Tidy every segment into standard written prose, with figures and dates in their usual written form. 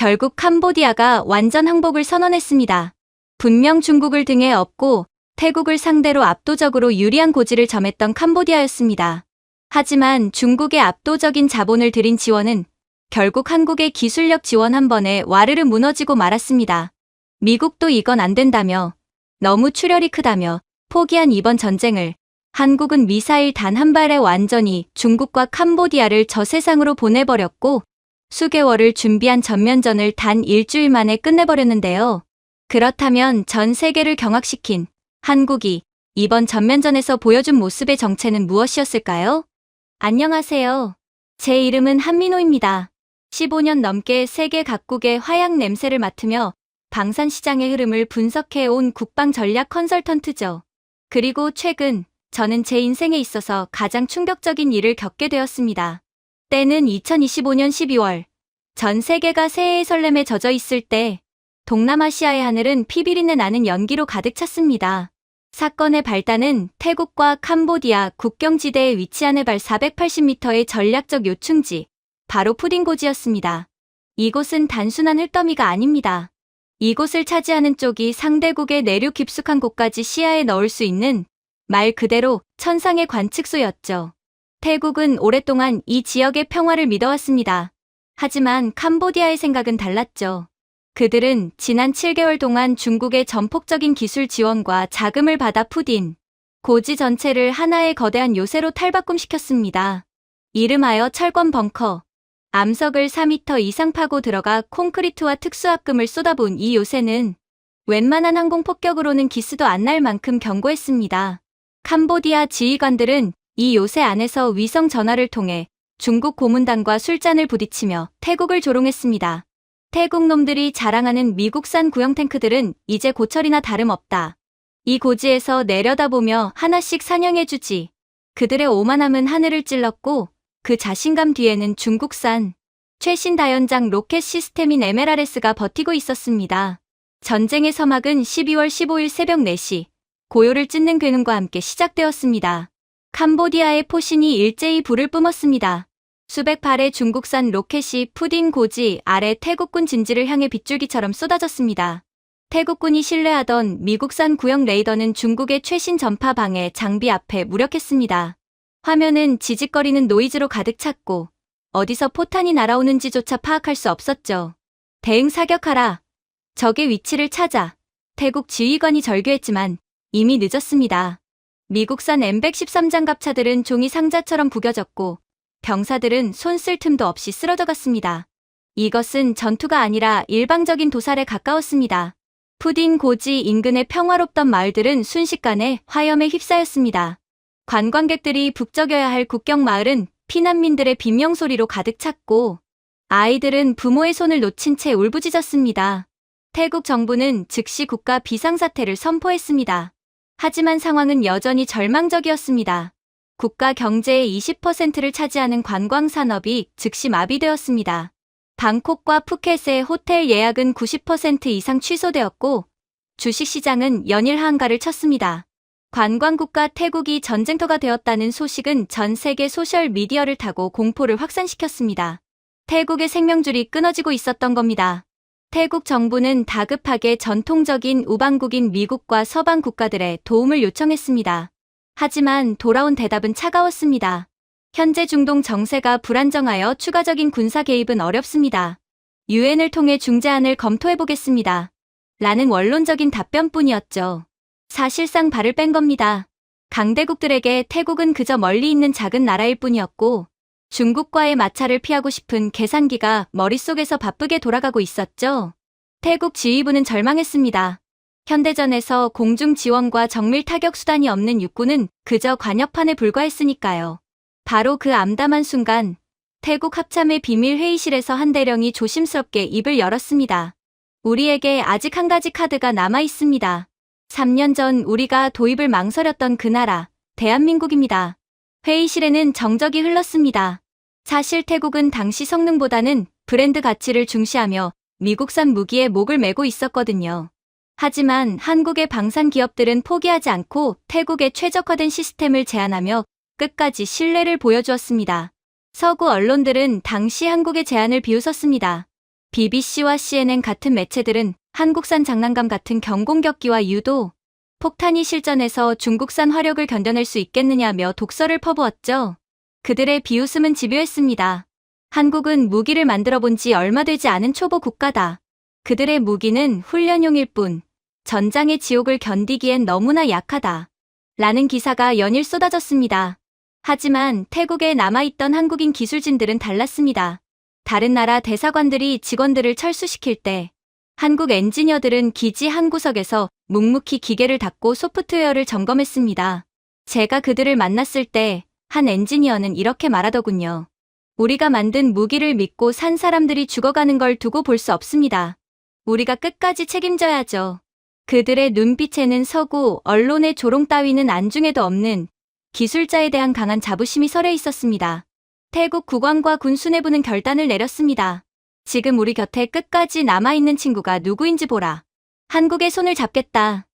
결국 캄보디아가 완전 항복을 선언했습니다. 분명 중국을 등에 업고 태국을 상대로 압도적으로 유리한 고지를 점했던 캄보디아였습니다. 하지만 중국의 압도적인 자본을 들인 지원은 결국 한국의 기술력 지원 한 번에 와르르 무너지고 말았습니다. 미국도 이건 안 된다며, 너무 출혈이 크다며 포기한 이번 전쟁을 한국은 미사일 단 한 발에 완전히 중국과 캄보디아를 저세상으로 보내버렸고 수개월을 준비한 전면전을 단 일주일 만에 끝내버렸는데요. 그렇다면 전 세계를 경악시킨 한국이 이번 전면전에서 보여준 모습의 정체는 무엇이었을까요? 안녕하세요. 제 이름은 한민호입니다. 15년 넘게 세계 각국의 화약 냄새를 맡으며 방산시장의 흐름을 분석해온 국방전략 컨설턴트죠. 그리고 최근 저는 제 인생에 있어서 가장 충격적인 일을 겪게 되었습니다. 때는 2025년 12월. 전 세계가 새해의 설렘에 젖어 있을 때 동남아시아의 하늘은 피비린내 나는 연기로 가득 찼습니다. 사건의 발단은 태국과 캄보디아 국경지대에 위치한 해발 480m의 전략적 요충지, 바로 푸딩고지였습니다. 이곳은 단순한 흙더미가 아닙니다. 이곳을 차지하는 쪽이 상대국의 내륙 깊숙한 곳까지 시야에 넣을 수 있는 말 그대로 천상의 관측소였죠. 태국은 오랫동안 이 지역의 평화를 믿어왔습니다. 하지만 캄보디아의 생각은 달랐죠. 그들은 지난 7개월 동안 중국의 전폭적인 기술 지원과 자금을 받아 푸딘 고지 전체를 하나의 거대한 요새로 탈바꿈시켰습니다. 이름하여 철권 벙커. 암석을 4m 이상 파고 들어가 콘크리트와 특수합금을 쏟아부은 이 요새는 웬만한 항공폭격으로는 기스도 안 날 만큼 견고했습니다. 캄보디아 지휘관들은 이 요새 안에서 위성 전화를 통해 중국 고문단과 술잔을 부딪히며 태국을 조롱했습니다. 태국 놈들이 자랑하는 미국산 구형 탱크들은 이제 고철이나 다름없다. 이 고지에서 내려다보며 하나씩 사냥해주지. 그들의 오만함은 하늘을 찔렀고 그 자신감 뒤에는 중국산 최신 다연장 로켓 시스템인 MLRS가 버티고 있었습니다. 전쟁의 서막은 12월 15일 새벽 4시 고요를 찢는 괴능과 함께 시작되었습니다. 캄보디아의 포신이 일제히 불을 뿜었습니다. 수백 발의 중국산 로켓이 푸딘 고지 아래 태국군 진지를 향해 빗줄기처럼 쏟아졌습니다. 태국군이 신뢰하던 미국산 구형 레이더는 중국의 최신 전파 방해 장비 앞에 무력했습니다. 화면은 지직거리는 노이즈로 가득 찼고 어디서 포탄이 날아오는지조차 파악할 수 없었죠. 대응 사격하라. 적의 위치를 찾아. 태국 지휘관이 절규했지만 이미 늦었습니다. 미국산 M113 장갑차들은 종이 상자처럼 구겨졌고 병사들은 손 쓸 틈도 없이 쓰러져 갔습니다. 이것은 전투가 아니라 일방적인 도살에 가까웠습니다. 푸딘 고지 인근의 평화롭던 마을들은 순식간에 화염에 휩싸였습니다. 관광객들이 북적여야 할 국경 마을은 피난민들의 비명소리로 가득 찼고 아이들은 부모의 손을 놓친 채 울부짖었습니다. 태국 정부는 즉시 국가 비상사태를 선포했습니다. 하지만 상황은 여전히 절망적이었습니다. 국가 경제의 20%를 차지하는 관광산업이 즉시 마비되었습니다. 방콕과 푸켓의 호텔 예약은 90% 이상 취소되었고 주식시장은 연일 한가를 쳤습니다. 관광국가 태국이 전쟁터가 되었다는 소식은 전 세계 소셜미디어를 타고 공포를 확산시켰습니다. 태국의 생명줄이 끊어지고 있었던 겁니다. 태국 정부는 다급하게 전통적인 우방국인 미국과 서방 국가들의 도움을 요청했습니다. 하지만 돌아온 대답은 차가웠습니다. 현재 중동 정세가 불안정하여 추가적인 군사 개입은 어렵습니다. 유엔을 통해 중재안을 검토해보겠습니다. 라는 원론적인 답변뿐이었죠. 사실상 발을 뺀 겁니다. 강대국들에게 태국은 그저 멀리 있는 작은 나라일 뿐이었고 중국과의 마찰을 피하고 싶은 계산기가 머릿속에서 바쁘게 돌아가고 있었죠. 태국 지휘부는 절망했습니다. 현대전에서 공중 지원과 정밀 타격 수단이 없는 육군은 그저 관역판에 불과했으니까요. 바로 그 암담한 순간 태국 합참의 비밀 회의실에서 한 대령이 조심스럽게 입을 열었습니다. 우리에게 아직 한 가지 카드가 남아 있습니다. 3년 전 우리가 도입을 망설였던 그 나라, 대한민국입니다. 회의실에는 정적이 흘렀습니다. 사실 태국은 당시 성능보다는 브랜드 가치를 중시하며 미국산 무기에 목을 매고 있었거든요. 하지만 한국의 방산 기업들은 포기하지 않고 태국의 최적화된 시스템을 제안하며 끝까지 신뢰를 보여주었습니다. 서구 언론들은 당시 한국의 제안을 비웃었습니다. BBC와 CNN 같은 매체들은 한국산 장난감 같은 경공격기와 유도, 폭탄이 실전에서 중국산 화력을 견뎌낼 수 있겠느냐며 독설을 퍼부었죠. 그들의 비웃음은 집요했습니다. 한국은 무기를 만들어 본 지 얼마 되지 않은 초보 국가다. 그들의 무기는 훈련용일 뿐 전장의 지옥을 견디기엔 너무나 약하다. 라는 기사가 연일 쏟아졌습니다. 하지만 태국에 남아있던 한국인 기술진들은 달랐습니다. 다른 나라 대사관들이 직원들을 철수시킬 때 한국 엔지니어들은 기지 한 구석에서 묵묵히 기계를 닫고 소프트웨어를 점검했습니다. 제가 그들을 만났을 때 한 엔지니어는 이렇게 말하더군요. 우리가 만든 무기를 믿고 산 사람들이 죽어가는 걸 두고 볼 수 없습니다. 우리가 끝까지 책임져야죠. 그들의 눈빛에는 서구 언론의 조롱 따위는 안중에도 없는 기술자에 대한 강한 자부심이 서려 있었습니다. 태국 국왕과 군 수뇌부는 결단을 내렸습니다. 지금 우리 곁에 끝까지 남아있는 친구가 누구인지 보라. 한국의 손을 잡겠다.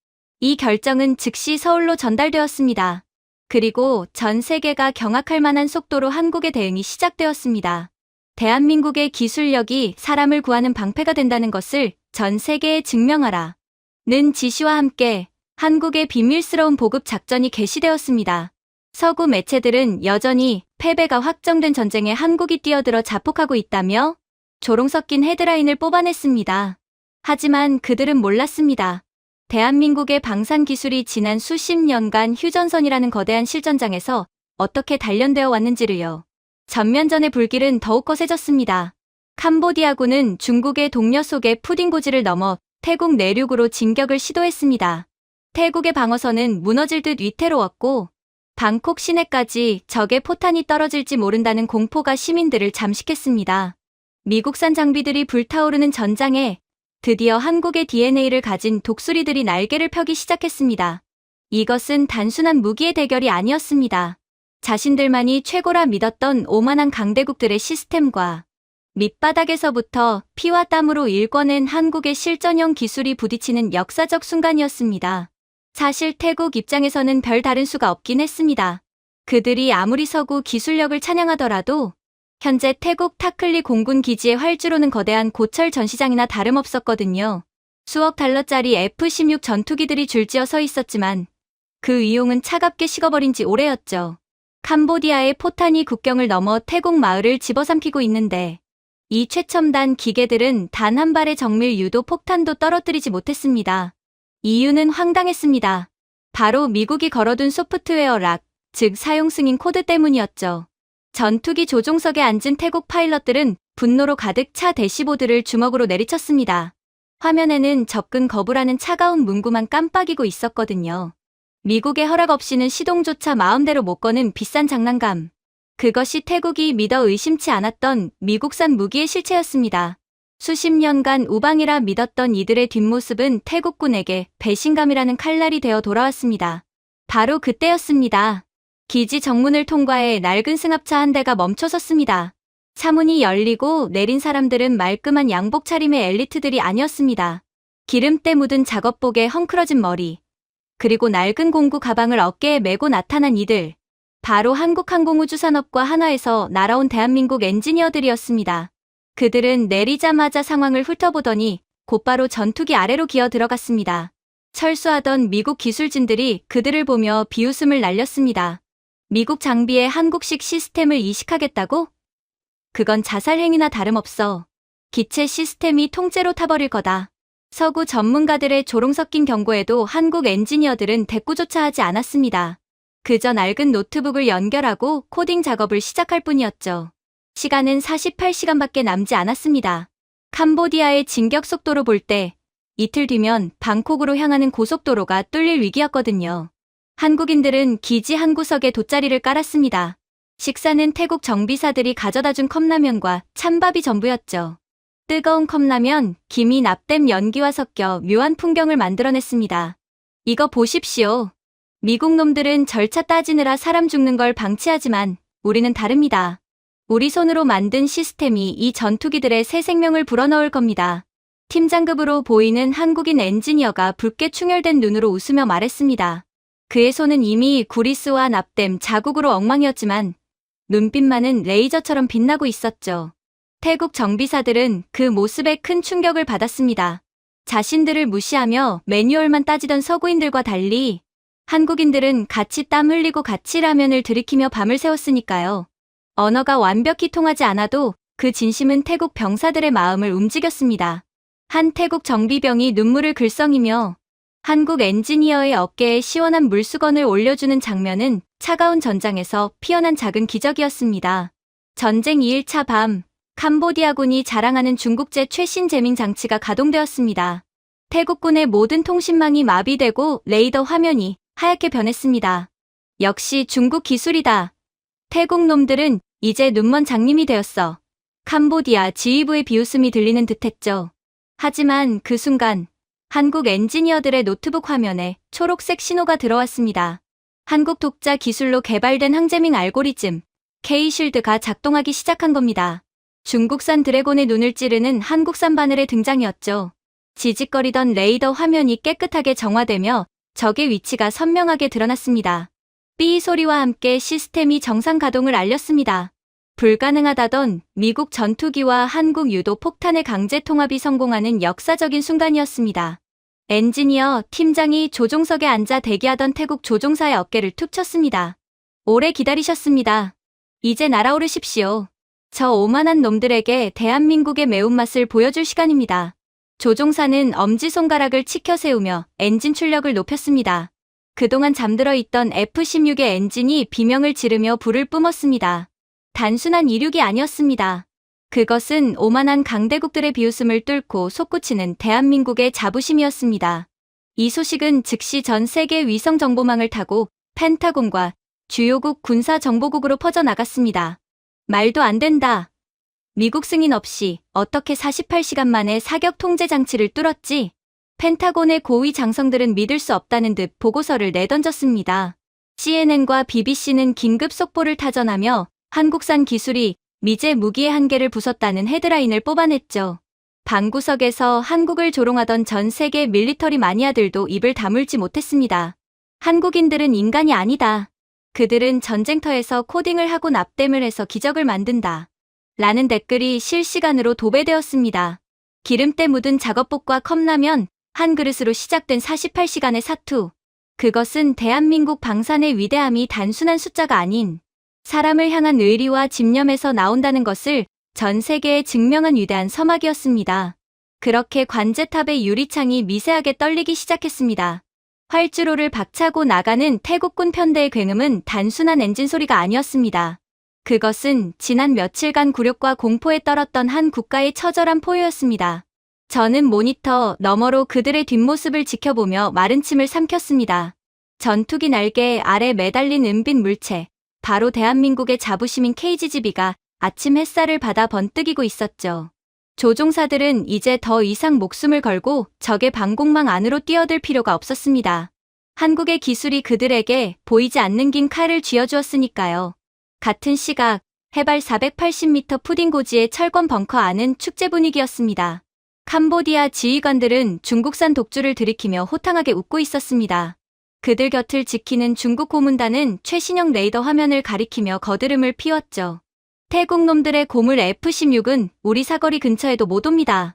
이 결정은 즉시 서울로 전달되었습니다. 그리고 전 세계가 경악할 만한 속도로 한국의 대응이 시작되었습니다. 대한민국의 기술력이 사람을 구하는 방패가 된다는 것을 전 세계에 증명하라. 는 지시와 함께 한국의 비밀스러운 보급 작전이 개시되었습니다. 서구 매체들은 여전히 패배가 확정된 전쟁에 한국이 뛰어들어 자폭하고 있다며 조롱 섞인 헤드라인을 뽑아냈습니다. 하지만 그들은 몰랐습니다. 대한민국의 방산 기술이 지난 수십 년간 휴전선이라는 거대한 실전장에서 어떻게 단련되어 왔는지를요. 전면전의 불길은 더욱 거세졌습니다. 캄보디아군은 중국의 동료 속에 푸딩고지를 넘어 태국 내륙으로 진격을 시도했습니다. 태국의 방어선은 무너질 듯 위태로웠고 방콕 시내까지 적의 포탄이 떨어질지 모른다는 공포가 시민들을 잠식했습니다. 미국산 장비들이 불타오르는 전장에 드디어 한국의 DNA를 가진 독수리들이 날개를 펴기 시작했습니다. 이것은 단순한 무기의 대결이 아니었습니다. 자신들만이 최고라 믿었던 오만한 강대국들의 시스템과 밑바닥에서부터 피와 땀으로 일궈낸 한국의 실전형 기술이 부딪히는 역사적 순간이었습니다. 사실 태국 입장에서는 별 다른 수가 없긴 했습니다. 그들이 아무리 서구 기술력을 찬양하더라도 현재 태국 타클리 공군 기지의 활주로는 거대한 고철 전시장이나 다름없었거든요. 수억 달러짜리 F-16 전투기들이 줄지어 서 있었지만 그 위용은 차갑게 식어버린 지 오래였죠. 캄보디아의 포탄이 국경을 넘어 태국 마을을 집어삼키고 있는데 이 최첨단 기계들은 단 한 발의 정밀 유도 폭탄도 떨어뜨리지 못했습니다. 이유는 황당했습니다. 바로 미국이 걸어둔 소프트웨어 락, 즉 사용 승인 코드 때문이었죠. 전투기 조종석에 앉은 태국 파일럿들은 분노로 가득 차 대시보드를 주먹으로 내리쳤습니다. 화면에는 접근 거부라는 차가운 문구만 깜빡이고 있었거든요. 미국의 허락 없이는 시동조차 마음대로 못 거는 비싼 장난감. 그것이 태국이 믿어 의심치 않았던 미국산 무기의 실체였습니다. 수십 년간 우방이라 믿었던 이들의 뒷모습은 태국군에게 배신감이라는 칼날이 되어 돌아왔습니다. 바로 그때였습니다. 기지 정문을 통과해 낡은 승합차 한 대가 멈춰섰습니다. 차문이 열리고 내린 사람들은 말끔한 양복 차림의 엘리트들이 아니었습니다. 기름때 묻은 작업복에 헝클어진 머리, 그리고 낡은 공구 가방을 어깨에 메고 나타난 이들. 바로 한국항공우주산업과 한화에서 날아온 대한민국 엔지니어들이었습니다. 그들은 내리자마자 상황을 훑어보더니 곧바로 전투기 아래로 기어 들어갔습니다. 철수하던 미국 기술진들이 그들을 보며 비웃음을 날렸습니다. 미국 장비에 한국식 시스템을 이식하겠다고? 그건 자살 행위나 다름없어. 기체 시스템이 통째로 타버릴 거다. 서구 전문가들의 조롱 섞인 경고에도 한국 엔지니어들은 대꾸조차 하지 않았습니다. 그저 낡은 노트북을 연결하고 코딩 작업을 시작할 뿐이었죠. 시간은 48시간밖에 남지 않았습니다. 캄보디아의 진격 속도로 볼 때 이틀 뒤면 방콕으로 향하는 고속도로가 뚫릴 위기였거든요. 한국인들은 기지 한 구석에 돗자리를 깔았습니다. 식사는 태국 정비사들이 가져다준 컵라면과 찬밥이 전부였죠. 뜨거운 컵라면, 김이 납땜 연기와 섞여 묘한 풍경을 만들어냈습니다. 이거 보십시오. 미국 놈들은 절차 따지느라 사람 죽는 걸 방치하지만 우리는 다릅니다. 우리 손으로 만든 시스템이 이 전투기들의 새 생명을 불어넣을 겁니다. 팀장급으로 보이는 한국인 엔지니어가 붉게 충혈된 눈으로 웃으며 말했습니다. 그의 손은 이미 구리스와 납땜, 자국으로 엉망이었지만 눈빛만은 레이저처럼 빛나고 있었죠. 태국 정비사들은 그 모습에 큰 충격을 받았습니다. 자신들을 무시하며 매뉴얼만 따지던 서구인들과 달리 한국인들은 같이 땀 흘리고 같이 라면을 들이키며 밤을 새웠으니까요. 언어가 완벽히 통하지 않아도 그 진심은 태국 병사들의 마음을 움직였습니다. 한 태국 정비병이 눈물을 글썽이며 한국 엔지니어의 어깨에 시원한 물수건을 올려주는 장면은 차가운 전장에서 피어난 작은 기적이었습니다. 전쟁 2일차 밤, 캄보디아군이 자랑하는 중국제 최신 제밍 장치가 가동되었습니다. 태국군의 모든 통신망이 마비되고 레이더 화면이 하얗게 변했습니다. 역시 중국 기술이다. 태국 놈들은 이제 눈먼 장님이 되었어. 캄보디아 지휘부의 비웃음이 들리는 듯했죠. 하지만 그 순간 한국 엔지니어들의 노트북 화면에 초록색 신호가 들어왔습니다. 한국 독자 기술로 개발된 항제밍 알고리즘 K-쉴드가 작동하기 시작한 겁니다. 중국산 드래곤의 눈을 찌르는 한국산 바늘의 등장이었죠. 지직거리던 레이더 화면이 깨끗하게 정화되며 적의 위치가 선명하게 드러났습니다. 삐 소리와 함께 시스템이 정상 가동을 알렸습니다. 불가능하다던 미국 전투기와 한국 유도 폭탄의 강제 통합이 성공하는 역사적인 순간이었습니다. 엔지니어 팀장이 조종석에 앉아 대기하던 태국 조종사의 어깨를 툭 쳤습니다. 오래 기다리셨습니다. 이제 날아오르십시오. 저 오만한 놈들에게 대한민국의 매운맛을 보여줄 시간입니다. 조종사는 엄지손가락을 치켜 세우며 엔진 출력을 높였습니다. 그동안 잠들어 있던 F-16의 엔진이 비명을 지르며 불을 뿜었습니다. 단순한 이륙이 아니었습니다. 그것은 오만한 강대국들의 비웃음을 뚫고 솟구치는 대한민국의 자부심이었습니다. 이 소식은 즉시 전 세계 위성 정보망을 타고 펜타곤과 주요국 군사정보국으로 퍼져나갔습니다. 말도 안 된다. 미국 승인 없이 어떻게 48시간 만에 사격 통제 장치를 뚫었지? 펜타곤의 고위 장성들은 믿을 수 없다는 듯 보고서를 내던졌습니다. CNN과 BBC는 긴급 속보를 타전하며 한국산 기술이 미제 무기의 한계를 부쉈다는 헤드라인을 뽑아냈죠. 방구석에서 한국을 조롱하던 전 세계 밀리터리 마니아들도 입을 다물지 못했습니다. 한국인들은 인간이 아니다. 그들은 전쟁터에서 코딩을 하고 납땜을 해서 기적을 만든다. 라는 댓글이 실시간으로 도배되었습니다. 기름때 묻은 작업복과 컵라면 한 그릇으로 시작된 48시간의 사투. 그것은 대한민국 방산의 위대함이 단순한 숫자가 아닌 사람을 향한 의리와 집념에서 나온다는 것을 전 세계에 증명한 위대한 서막이었습니다. 그렇게 관제탑의 유리창이 미세하게 떨리기 시작했습니다. 활주로를 박차고 나가는 태국군 편대의 굉음은 단순한 엔진 소리가 아니었습니다. 그것은 지난 며칠간 굴욕과 공포에 떨었던 한 국가의 처절한 포효였습니다. 저는 모니터 너머로 그들의 뒷모습을 지켜보며 마른 침을 삼켰습니다. 전투기 날개 아래 매달린 은빛 물체, 바로 대한민국의 자부심인 KGB가 아침 햇살을 받아 번뜩이고 있었죠. 조종사들은 이제 더 이상 목숨을 걸고 적의 방공망 안으로 뛰어들 필요가 없었습니다. 한국의 기술이 그들에게 보이지 않는 긴 칼을 쥐어주었으니까요. 같은 시각, 해발 480m 푸딩 고지의 철권 벙커 안은 축제 분위기였습니다. 캄보디아 지휘관들은 중국산 독주를 들이키며 호탕하게 웃고 있었습니다. 그들 곁을 지키는 중국 고문단은 최신형 레이더 화면을 가리키며 거드름을 피웠죠. 태국 놈들의 고물 F-16은 우리 사거리 근처에도 못 옵니다.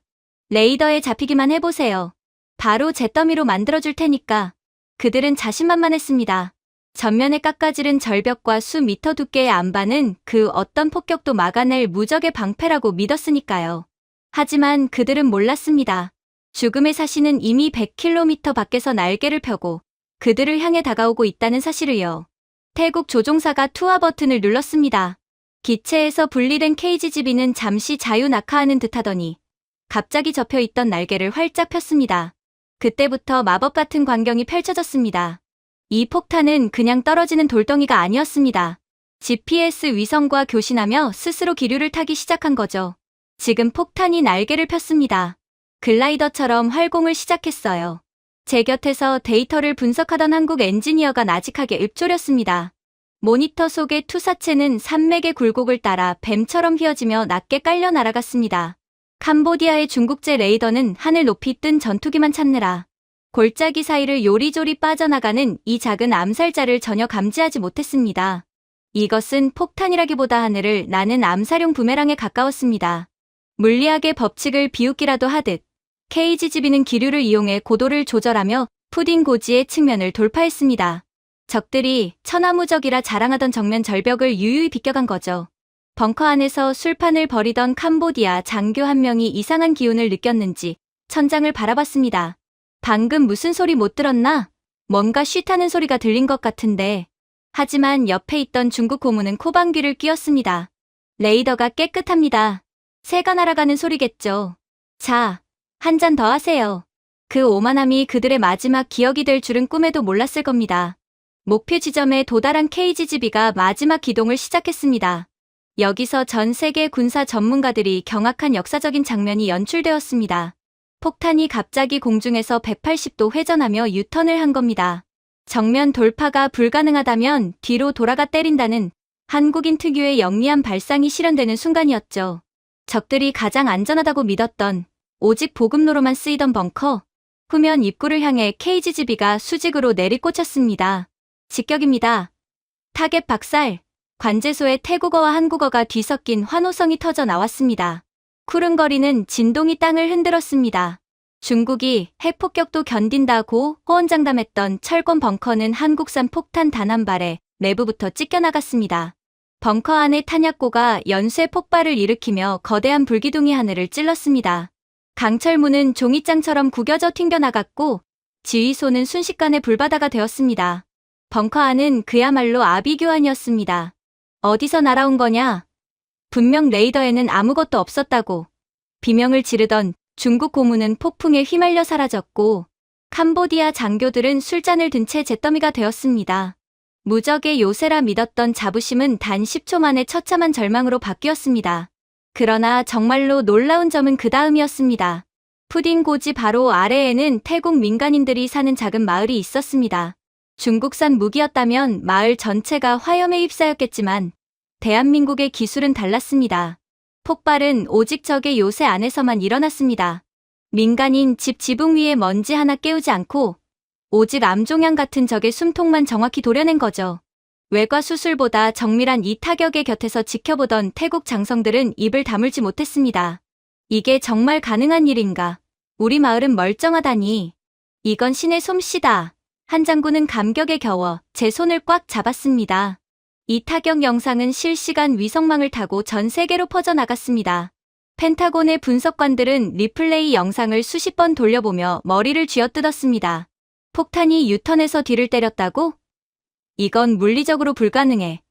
레이더에 잡히기만 해보세요. 바로 잿더미로 만들어줄 테니까. 그들은 자신만만했습니다. 전면에 깎아지른 절벽과 수미터 두께의 안반은 그 어떤 폭격도 막아낼 무적의 방패라고 믿었으니까요. 하지만 그들은 몰랐습니다. 죽음의 사신은 이미 100km 밖에서 날개를 펴고 그들을 향해 다가오고 있다는 사실을요. 태국 조종사가 투하 버튼을 눌렀습니다. 기체에서 분리된 KGB는 잠시 자유 낙하하는 듯하더니 갑자기 접혀있던 날개를 활짝 폈습니다. 그때부터 마법 같은 광경이 펼쳐졌습니다. 이 폭탄은 그냥 떨어지는 돌덩이가 아니었습니다. GPS 위성과 교신하며 스스로 기류를 타기 시작한 거죠. 지금 폭탄이 날개를 폈습니다. 글라이더처럼 활공을 시작했어요. 제 곁에서 데이터를 분석하던 한국 엔지니어가 나직하게 읊조렸습니다. 모니터 속의 투사체는 산맥의 굴곡을 따라 뱀처럼 휘어지며 낮게 깔려 날아갔습니다. 캄보디아의 중국제 레이더는 하늘 높이 뜬 전투기만 찾느라 골짜기 사이를 요리조리 빠져나가는 이 작은 암살자를 전혀 감지하지 못했습니다. 이것은 폭탄이라기보다 하늘을 나는 암살용 부메랑에 가까웠습니다. 물리학의 법칙을 비웃기라도 하듯 KGB는 기류를 이용해 고도를 조절하며 푸딩 고지의 측면을 돌파했습니다. 적들이 천하무적이라 자랑하던 정면 절벽을 유유히 비껴간 거죠. 벙커 안에서 술판을 벌이던 캄보디아 장교 한 명이 이상한 기운을 느꼈는지 천장을 바라봤습니다. 방금 무슨 소리 못 들었나? 뭔가 쉿하는 소리가 들린 것 같은데. 하지만 옆에 있던 중국 고문은 코방귀를 뀌었습니다. 레이더가 깨끗합니다. 새가 날아가는 소리겠죠. 자, 한 잔 더 하세요. 그 오만함이 그들의 마지막 기억이 될 줄은 꿈에도 몰랐을 겁니다. 목표 지점에 도달한 KGB가 마지막 기동을 시작했습니다. 여기서 전 세계 군사 전문가들이 경악한 역사적인 장면이 연출되었습니다. 폭탄이 갑자기 공중에서 180도 회전하며 유턴을 한 겁니다. 정면 돌파가 불가능하다면 뒤로 돌아가 때린다는 한국인 특유의 영리한 발상이 실현되는 순간이었죠. 적들이 가장 안전하다고 믿었던 오직 보급로로만 쓰이던 벙커, 후면 입구를 향해 KGB가 수직으로 내리꽂혔습니다. 직격입니다. 타겟 박살, 관제소에 태국어와 한국어가 뒤섞인 환호성이 터져 나왔습니다. 쿠릉거리는 진동이 땅을 흔들었습니다. 중국이 핵폭격도 견딘다고 호언장담했던 철권 벙커는 한국산 폭탄 단 한 발에 내부부터 찢겨나갔습니다. 벙커 안의 탄약고가 연쇄 폭발을 일으키며 거대한 불기둥이 하늘을 찔렀습니다. 강철문은 종이장처럼 구겨져 튕겨나갔고 지휘소는 순식간에 불바다가 되었습니다. 벙커 안은 그야말로 아비규환이었습니다. 어디서 날아온 거냐? 분명 레이더에는 아무것도 없었다고 비명을 지르던 중국 고문은 폭풍에 휘말려 사라졌고 캄보디아 장교들은 술잔을 든 채 잿더미가 되었습니다. 무적의 요새라 믿었던 자부심은 단 10초 만에 처참한 절망으로 바뀌었습니다. 그러나 정말로 놀라운 점은 그 다음이었습니다. 푸딩 고지 바로 아래에는 태국 민간인들이 사는 작은 마을이 있었습니다. 중국산 무기였다면 마을 전체가 화염에 휩싸였겠지만 대한민국의 기술은 달랐습니다. 폭발은 오직 적의 요새 안에서만 일어났습니다. 민간인 집 지붕 위에 먼지 하나 깨우지 않고 오직 암종양 같은 적의 숨통만 정확히 도려낸 거죠. 외과 수술보다 정밀한 이 타격의 곁에서 지켜보던 태국 장성들은 입을 다물지 못했습니다. 이게 정말 가능한 일인가? 우리 마을은 멀쩡하다니. 이건 신의 솜씨다. 한 장군은 감격에 겨워 제 손을 꽉 잡았습니다. 이 타격 영상은 실시간 위성망을 타고 전 세계로 퍼져나갔습니다. 펜타곤의 분석관들은 리플레이 영상을 수십 번 돌려보며 머리를 쥐어뜯었습니다. 폭탄이 유턴해서 뒤를 때렸다고? 이건 물리적으로 불가능해.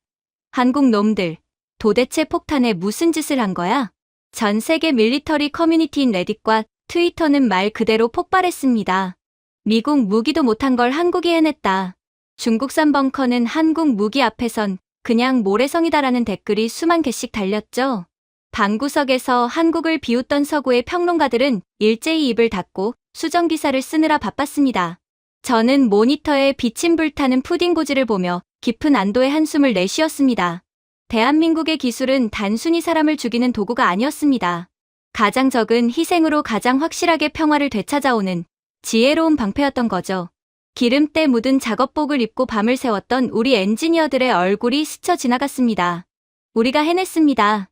한국 놈들, 도대체 폭탄에 무슨 짓을 한 거야? 전 세계 밀리터리 커뮤니티인 레딧과 트위터는 말 그대로 폭발했습니다. 미국 무기도 못한 걸 한국이 해냈다. 중국산 벙커는 한국 무기 앞에선 그냥 모래성이다라는 댓글이 수만 개씩 달렸죠. 방구석에서 한국을 비웃던 서구의 평론가들은 일제히 입을 닫고 수정기사를 쓰느라 바빴습니다. 저는 모니터에 비침 불타는 푸딩 고지를 보며 깊은 안도의 한숨을 내쉬었습니다. 대한민국의 기술은 단순히 사람을 죽이는 도구가 아니었습니다. 가장 적은 희생으로 가장 확실하게 평화를 되찾아오는 지혜로운 방패였던 거죠. 기름때 묻은 작업복을 입고 밤을 새웠던 우리 엔지니어들의 얼굴이 스쳐 지나갔습니다. 우리가 해냈습니다.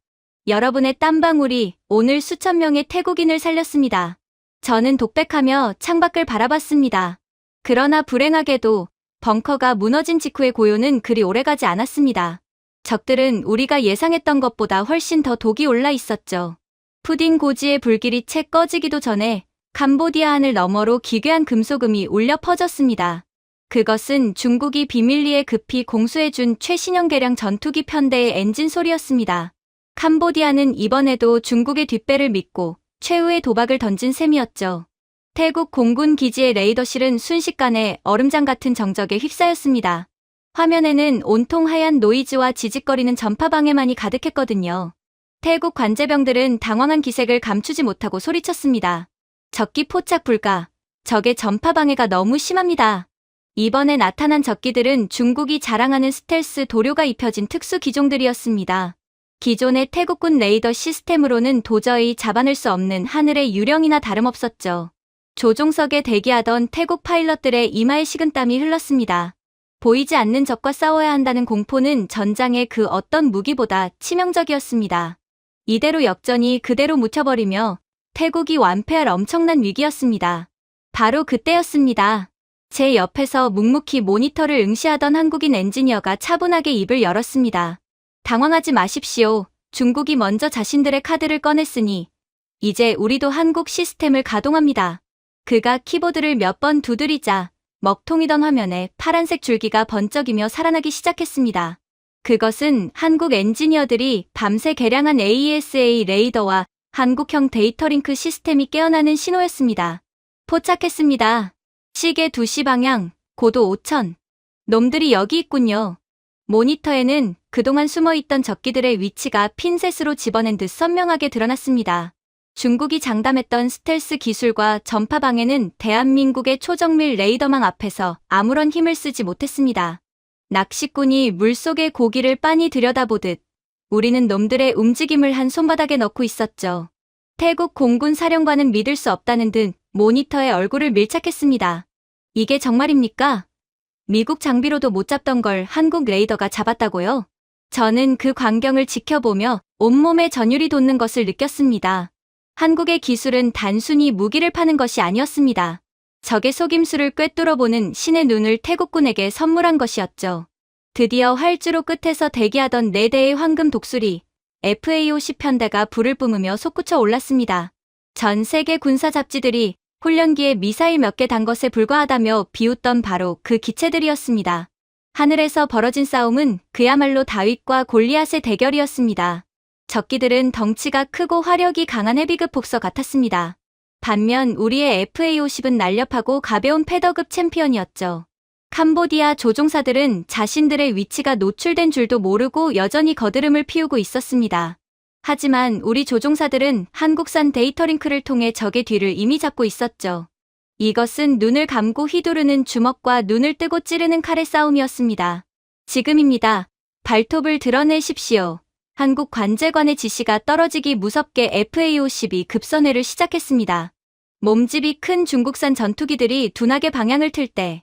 여러분의 땀방울이 오늘 수천 명의 태국인을 살렸습니다. 저는 독백하며 창밖을 바라봤습니다. 그러나 불행하게도 벙커가 무너진 직후의 고요는 그리 오래가지 않았습니다. 적들은 우리가 예상했던 것보다 훨씬 더 독이 올라 있었죠. 푸딩 고지의 불길이 채 꺼지기도 전에 캄보디아 하늘 너머로 기괴한 금속음이 울려 퍼졌습니다. 그것은 중국이 비밀리에 급히 공수해준 최신형 개량 전투기 편대의 엔진 소리였습니다. 캄보디아는 이번에도 중국의 뒷배를 믿고 최후의 도박을 던진 셈이었죠. 태국 공군 기지의 레이더실은 순식간에 얼음장 같은 정적에 휩싸였습니다. 화면에는 온통 하얀 노이즈와 지직거리는 전파방해만이 가득했거든요. 태국 관제병들은 당황한 기색을 감추지 못하고 소리쳤습니다. 적기 포착 불가. 적의 전파방해가 너무 심합니다. 이번에 나타난 적기들은 중국이 자랑하는 스텔스 도료가 입혀진 특수 기종들이었습니다. 기존의 태국군 레이더 시스템으로는 도저히 잡아낼 수 없는 하늘의 유령이나 다름없었죠. 조종석에 대기하던 태국 파일럿들의 이마에 식은땀이 흘렀습니다. 보이지 않는 적과 싸워야 한다는 공포는 전장의 그 어떤 무기보다 치명적이었습니다. 이대로 역전이 그대로 묻혀버리며 태국이 완패할 엄청난 위기였습니다. 바로 그때였습니다. 제 옆에서 묵묵히 모니터를 응시하던 한국인 엔지니어가 차분하게 입을 열었습니다. 당황하지 마십시오. 중국이 먼저 자신들의 카드를 꺼냈으니 이제 우리도 한국 시스템을 가동합니다. 그가 키보드를 몇 번 두드리자 먹통이던 화면에 파란색 줄기가 번쩍이며 살아나기 시작했습니다. 그것은 한국 엔지니어들이 밤새 개량한 AESA 레이더와 한국형 데이터링크 시스템이 깨어나는 신호였습니다. 포착했습니다. 시계 2시 방향, 고도 5,000. 놈들이 여기 있군요. 모니터에는 그동안 숨어있던 적기들의 위치가 핀셋으로 집어낸 듯 선명하게 드러났습니다. 중국이 장담했던 스텔스 기술과 전파 방해는 대한민국의 초정밀 레이더망 앞에서 아무런 힘을 쓰지 못했습니다. 낚시꾼이 물속의 고기를 빤히 들여다보듯 우리는 놈들의 움직임을 한 손바닥에 넣고 있었죠. 태국 공군 사령관은 믿을 수 없다는 듯 모니터의 얼굴을 밀착했습니다. 이게 정말입니까? 미국 장비로도 못 잡던 걸 한국 레이더가 잡았다고요? 저는 그 광경을 지켜보며 온몸에 전율이 돋는 것을 느꼈습니다. 한국의 기술은 단순히 무기를 파는 것이 아니었습니다. 적의 속임수를 꿰뚫어보는 신의 눈을 태국군에게 선물한 것이었죠. 드디어 활주로 끝에서 대기하던 4대의 황금 독수리 FA-50 편대가 불을 뿜으며 솟구쳐 올랐습니다. 전 세계 군사 잡지들이 훈련기에 미사일 몇 개 단 것에 불과하다며 비웃던 바로 그 기체들이었습니다. 하늘에서 벌어진 싸움은 그야말로 다윗과 골리앗의 대결이었습니다. 적기들은 덩치가 크고 화력이 강한 헤비급 복서 같았습니다. 반면 우리의 FA-50은 날렵하고 가벼운 패더급 챔피언이었죠. 캄보디아 조종사들은 자신들의 위치가 노출된 줄도 모르고 여전히 거드름을 피우고 있었습니다. 하지만 우리 조종사들은 한국산 데이터링크를 통해 적의 뒤를 이미 잡고 있었죠. 이것은 눈을 감고 휘두르는 주먹과 눈을 뜨고 찌르는 칼의 싸움이었습니다. 지금입니다. 발톱을 드러내십시오. 한국 관제관의 지시가 떨어지기 무섭게 FA-50이 급선회를 시작했습니다. 몸집이 큰 중국산 전투기들이 둔하게 방향을 틀 때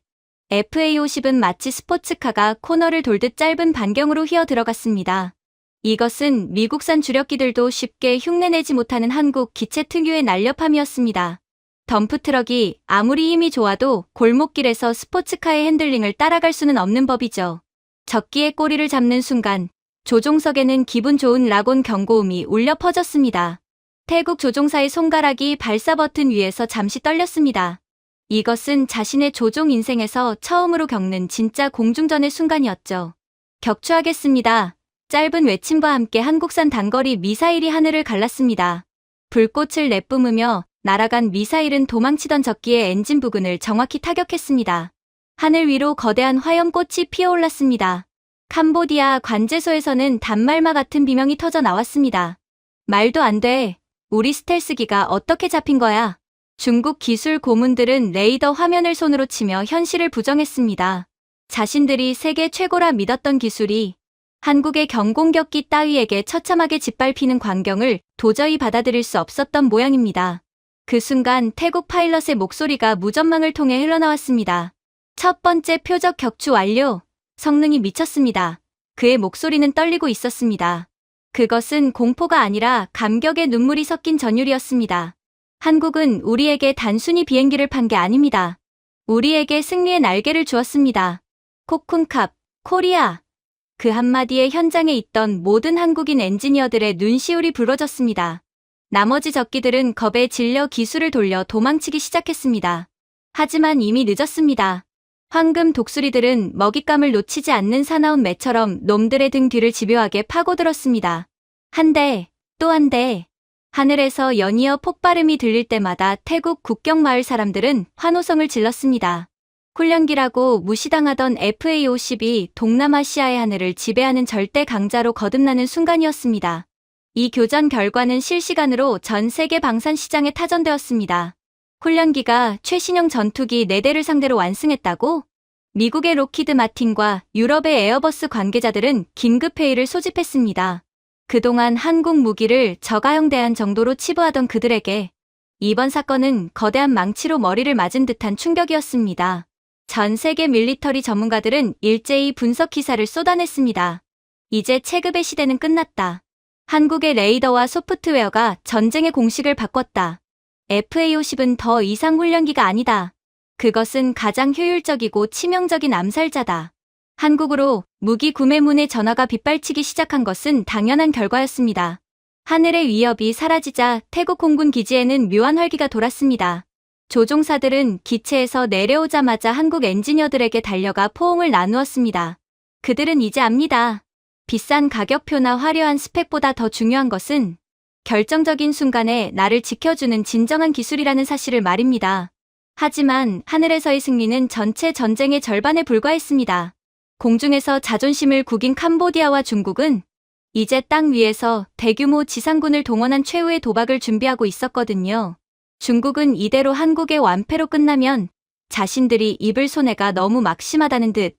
FA-50은 마치 스포츠카가 코너를 돌듯 짧은 반경으로 휘어 들어갔습니다. 이것은 미국산 주력기들도 쉽게 흉내내지 못하는 한국 기체 특유의 날렵함이었습니다. 덤프트럭이 아무리 힘이 좋아도 골목길에서 스포츠카의 핸들링을 따라갈 수는 없는 법이죠. 적기의 꼬리를 잡는 순간 조종석에는 기분 좋은 라곤 경고음이 울려 퍼졌습니다. 태국 조종사의 손가락이 발사 버튼 위에서 잠시 떨렸습니다. 이것은 자신의 조종 인생에서 처음으로 겪는 진짜 공중전의 순간이었죠. 격추하겠습니다. 짧은 외침과 함께 한국산 단거리 미사일이 하늘을 갈랐습니다. 불꽃을 내뿜으며 날아간 미사일은 도망치던 적기의 엔진 부근을 정확히 타격했습니다. 하늘 위로 거대한 화염꽃이 피어올랐습니다. 캄보디아 관제소에서는 단말마 같은 비명이 터져 나왔습니다. 말도 안 돼. 우리 스텔스기가 어떻게 잡힌 거야? 중국 기술 고문들은 레이더 화면을 손으로 치며 현실을 부정했습니다. 자신들이 세계 최고라 믿었던 기술이 한국의 경공격기 따위에게 처참하게 짓밟히는 광경을 도저히 받아들일 수 없었던 모양입니다. 그 순간 태국 파일럿의 목소리가 무전망을 통해 흘러나왔습니다. 첫 번째 표적 격추 완료. 성능이 미쳤습니다. 그의 목소리는 떨리고 있었습니다. 그것은 공포가 아니라 감격의 눈물이 섞인 전율이었습니다. 한국은 우리에게 단순히 비행기를 판 게 아닙니다. 우리에게 승리의 날개를 주었습니다. 코쿤캅, 코리아. 그 한마디에 현장에 있던 모든 한국인 엔지니어들의 눈시울이 붉어졌습니다. 나머지 적기들은 겁에 질려 기술을 돌려 도망치기 시작했습니다. 하지만 이미 늦었습니다. 황금 독수리들은 먹잇감을 놓치지 않는 사나운 매처럼 놈들의 등 뒤를 집요하게 파고들었습니다. 한 대, 또 한 대. 하늘에서 연이어 폭발음이 들릴 때마다 태국 국경 마을 사람들은 환호성을 질렀습니다. 훈련기라고 무시당하던 FA-50이 동남아시아의 하늘을 지배하는 절대 강자로 거듭나는 순간이었습니다. 이 교전 결과는 실시간으로 전 세계 방산 시장에 타전되었습니다. 훈련기가 최신형 전투기 4대를 상대로 완승했다고? 미국의 로키드 마틴과 유럽의 에어버스 관계자들은 긴급회의를 소집했습니다. 그동안 한국 무기를 저가형대한 정도로 치부하던 그들에게 이번 사건은 거대한 망치로 머리를 맞은 듯한 충격이었습니다. 전 세계 밀리터리 전문가들은 일제히 분석 기사를 쏟아냈습니다. 이제 체급의 시대는 끝났다. 한국의 레이더와 소프트웨어가 전쟁의 공식을 바꿨다. FA-50은 더 이상 훈련기가 아니다. 그것은 가장 효율적이고 치명적인 암살자다. 한국으로 무기 구매문의 전화가 빗발치기 시작한 것은 당연한 결과였습니다. 하늘의 위협이 사라지자 태국 공군 기지에는 묘한 활기가 돌았습니다. 조종사들은 기체에서 내려오자마자 한국 엔지니어들에게 달려가 포옹을 나누었습니다. 그들은 이제 압니다. 비싼 가격표나 화려한 스펙보다 더 중요한 것은 결정적인 순간에 나를 지켜주는 진정한 기술이라는 사실을 말입니다. 하지만 하늘에서의 승리는 전체 전쟁의 절반에 불과했습니다. 공중에서 자존심을 구긴 캄보디아와 중국은 이제 땅 위에서 대규모 지상군을 동원한 최후의 도박을 준비하고 있었거든요. 중국은 이대로 한국의 완패로 끝나면 자신들이 입을 손해가 너무 막심하다는 듯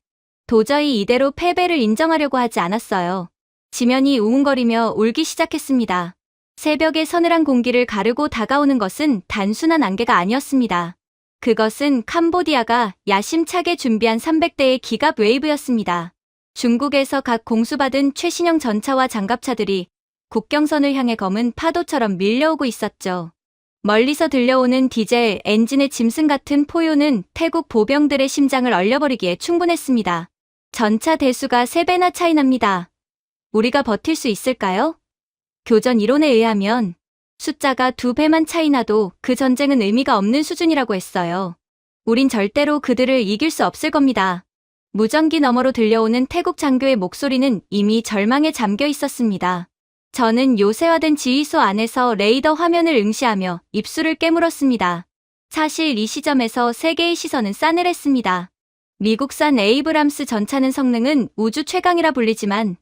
도저히 이대로 패배를 인정하려고 하지 않았어요. 지면이 우웅거리며 울기 시작했습니다. 새벽의 서늘한 공기를 가르고 다가오는 것은 단순한 안개가 아니었습니다. 그것은 캄보디아가 야심차게 준비한 300대의 기갑 웨이브였습니다. 중국에서 각 공수받은 최신형 전차와 장갑차들이 국경선을 향해 검은 파도처럼 밀려오고 있었죠. 멀리서 들려오는 디젤 엔진의 짐승 같은 포효는 태국 보병들의 심장을 얼려버리기에 충분했습니다. 전차 대수가 3배나 차이 납니다. 우리가 버틸 수 있을까요? 교전 이론에 의하면 숫자가 2배만 차이 나도 그 전쟁은 의미가 없는 수준이라고 했어요. 우린 절대로 그들을 이길 수 없을 겁니다. 무전기 너머로 들려오는 태국 장교의 목소리는 이미 절망에 잠겨 있었습니다. 저는 요새화된 지휘소 안에서 레이더 화면을 응시하며 입술을 깨물었습니다. 사실 이 시점에서 세계의 시선은 싸늘했습니다. 미국산 에이브람스 전차는 성능은 우주 최강이라 불리지만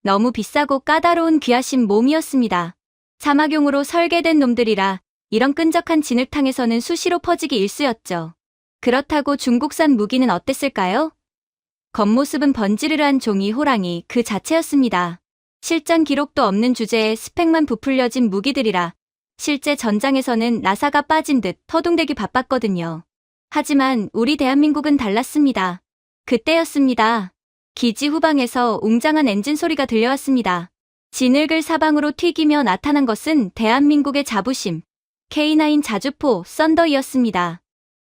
너무 비싸고 까다로운 귀하신 몸이었습니다. 사막용으로 설계된 놈들이라 이런 끈적한 진흙탕에서는 수시로 퍼지기 일쑤였죠. 그렇다고 중국산 무기는 어땠을까요? 겉모습은 번지르르한 종이 호랑이 그 자체였습니다. 실전 기록도 없는 주제에 스펙만 부풀려진 무기들이라 실제 전장에서는 나사가 빠진 듯 터둥대기 바빴거든요. 하지만 우리 대한민국은 달랐습니다. 그때였습니다. 기지 후방에서 웅장한 엔진 소리가 들려왔습니다. 진흙을 사방으로 튀기며 나타난 것은 대한민국의 자부심, K9 자주포 썬더이였습니다.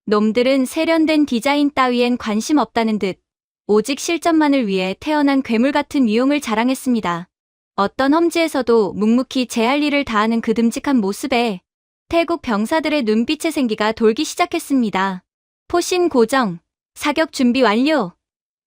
놈들은 세련된 디자인 따위엔 관심 없다는 듯 오직 실전만을 위해 태어난 괴물 같은 위용을 자랑했습니다. 어떤 험지에서도 묵묵히 제 할 일을 다하는 그 듬직한 모습에 태국 병사들의 눈빛의 생기가 돌기 시작했습니다. 포신 고정, 사격 준비 완료.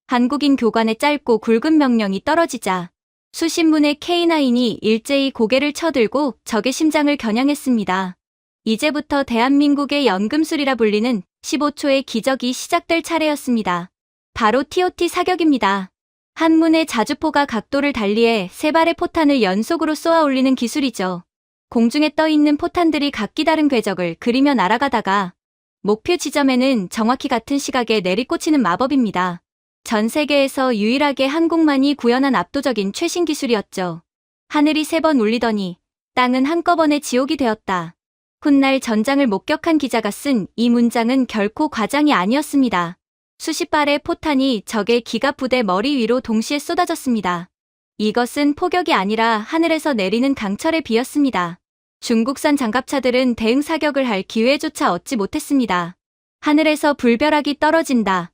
한국인 교관의 짧고 굵은 명령이 떨어지자 수십 문의 K9이 일제히 고개를 쳐들고 적의 심장을 겨냥했습니다. 이제부터 대한민국의 연금술이라 불리는 15초의 기적이 시작될 차례였습니다. 바로 TOT 사격입니다. 한 문의 자주포가 각도를 달리해 3발의 포탄을 연속으로 쏘아 올리는 기술이죠. 공중에 떠있는 포탄들이 각기 다른 궤적을 그리며 날아가다가 목표 지점에는 정확히 같은 시각에 내리꽂히는 마법입니다. 전 세계에서 유일하게 한국만이 구현한 압도적인 최신 기술이었죠. 하늘이 3번 울리더니 땅은 한꺼번에 지옥이 되었다. 훗날 전장을 목격한 기자가 쓴 이 문장은 결코 과장이 아니었습니다. 수십 발의 포탄이 적의 기갑 부대 머리 위로 동시에 쏟아졌습니다. 이것은 포격이 아니라 하늘에서 내리는 강철의 비였습니다. 중국산 장갑차들은 대응 사격을 할 기회조차 얻지 못했습니다. 하늘에서 불벼락이 떨어진다.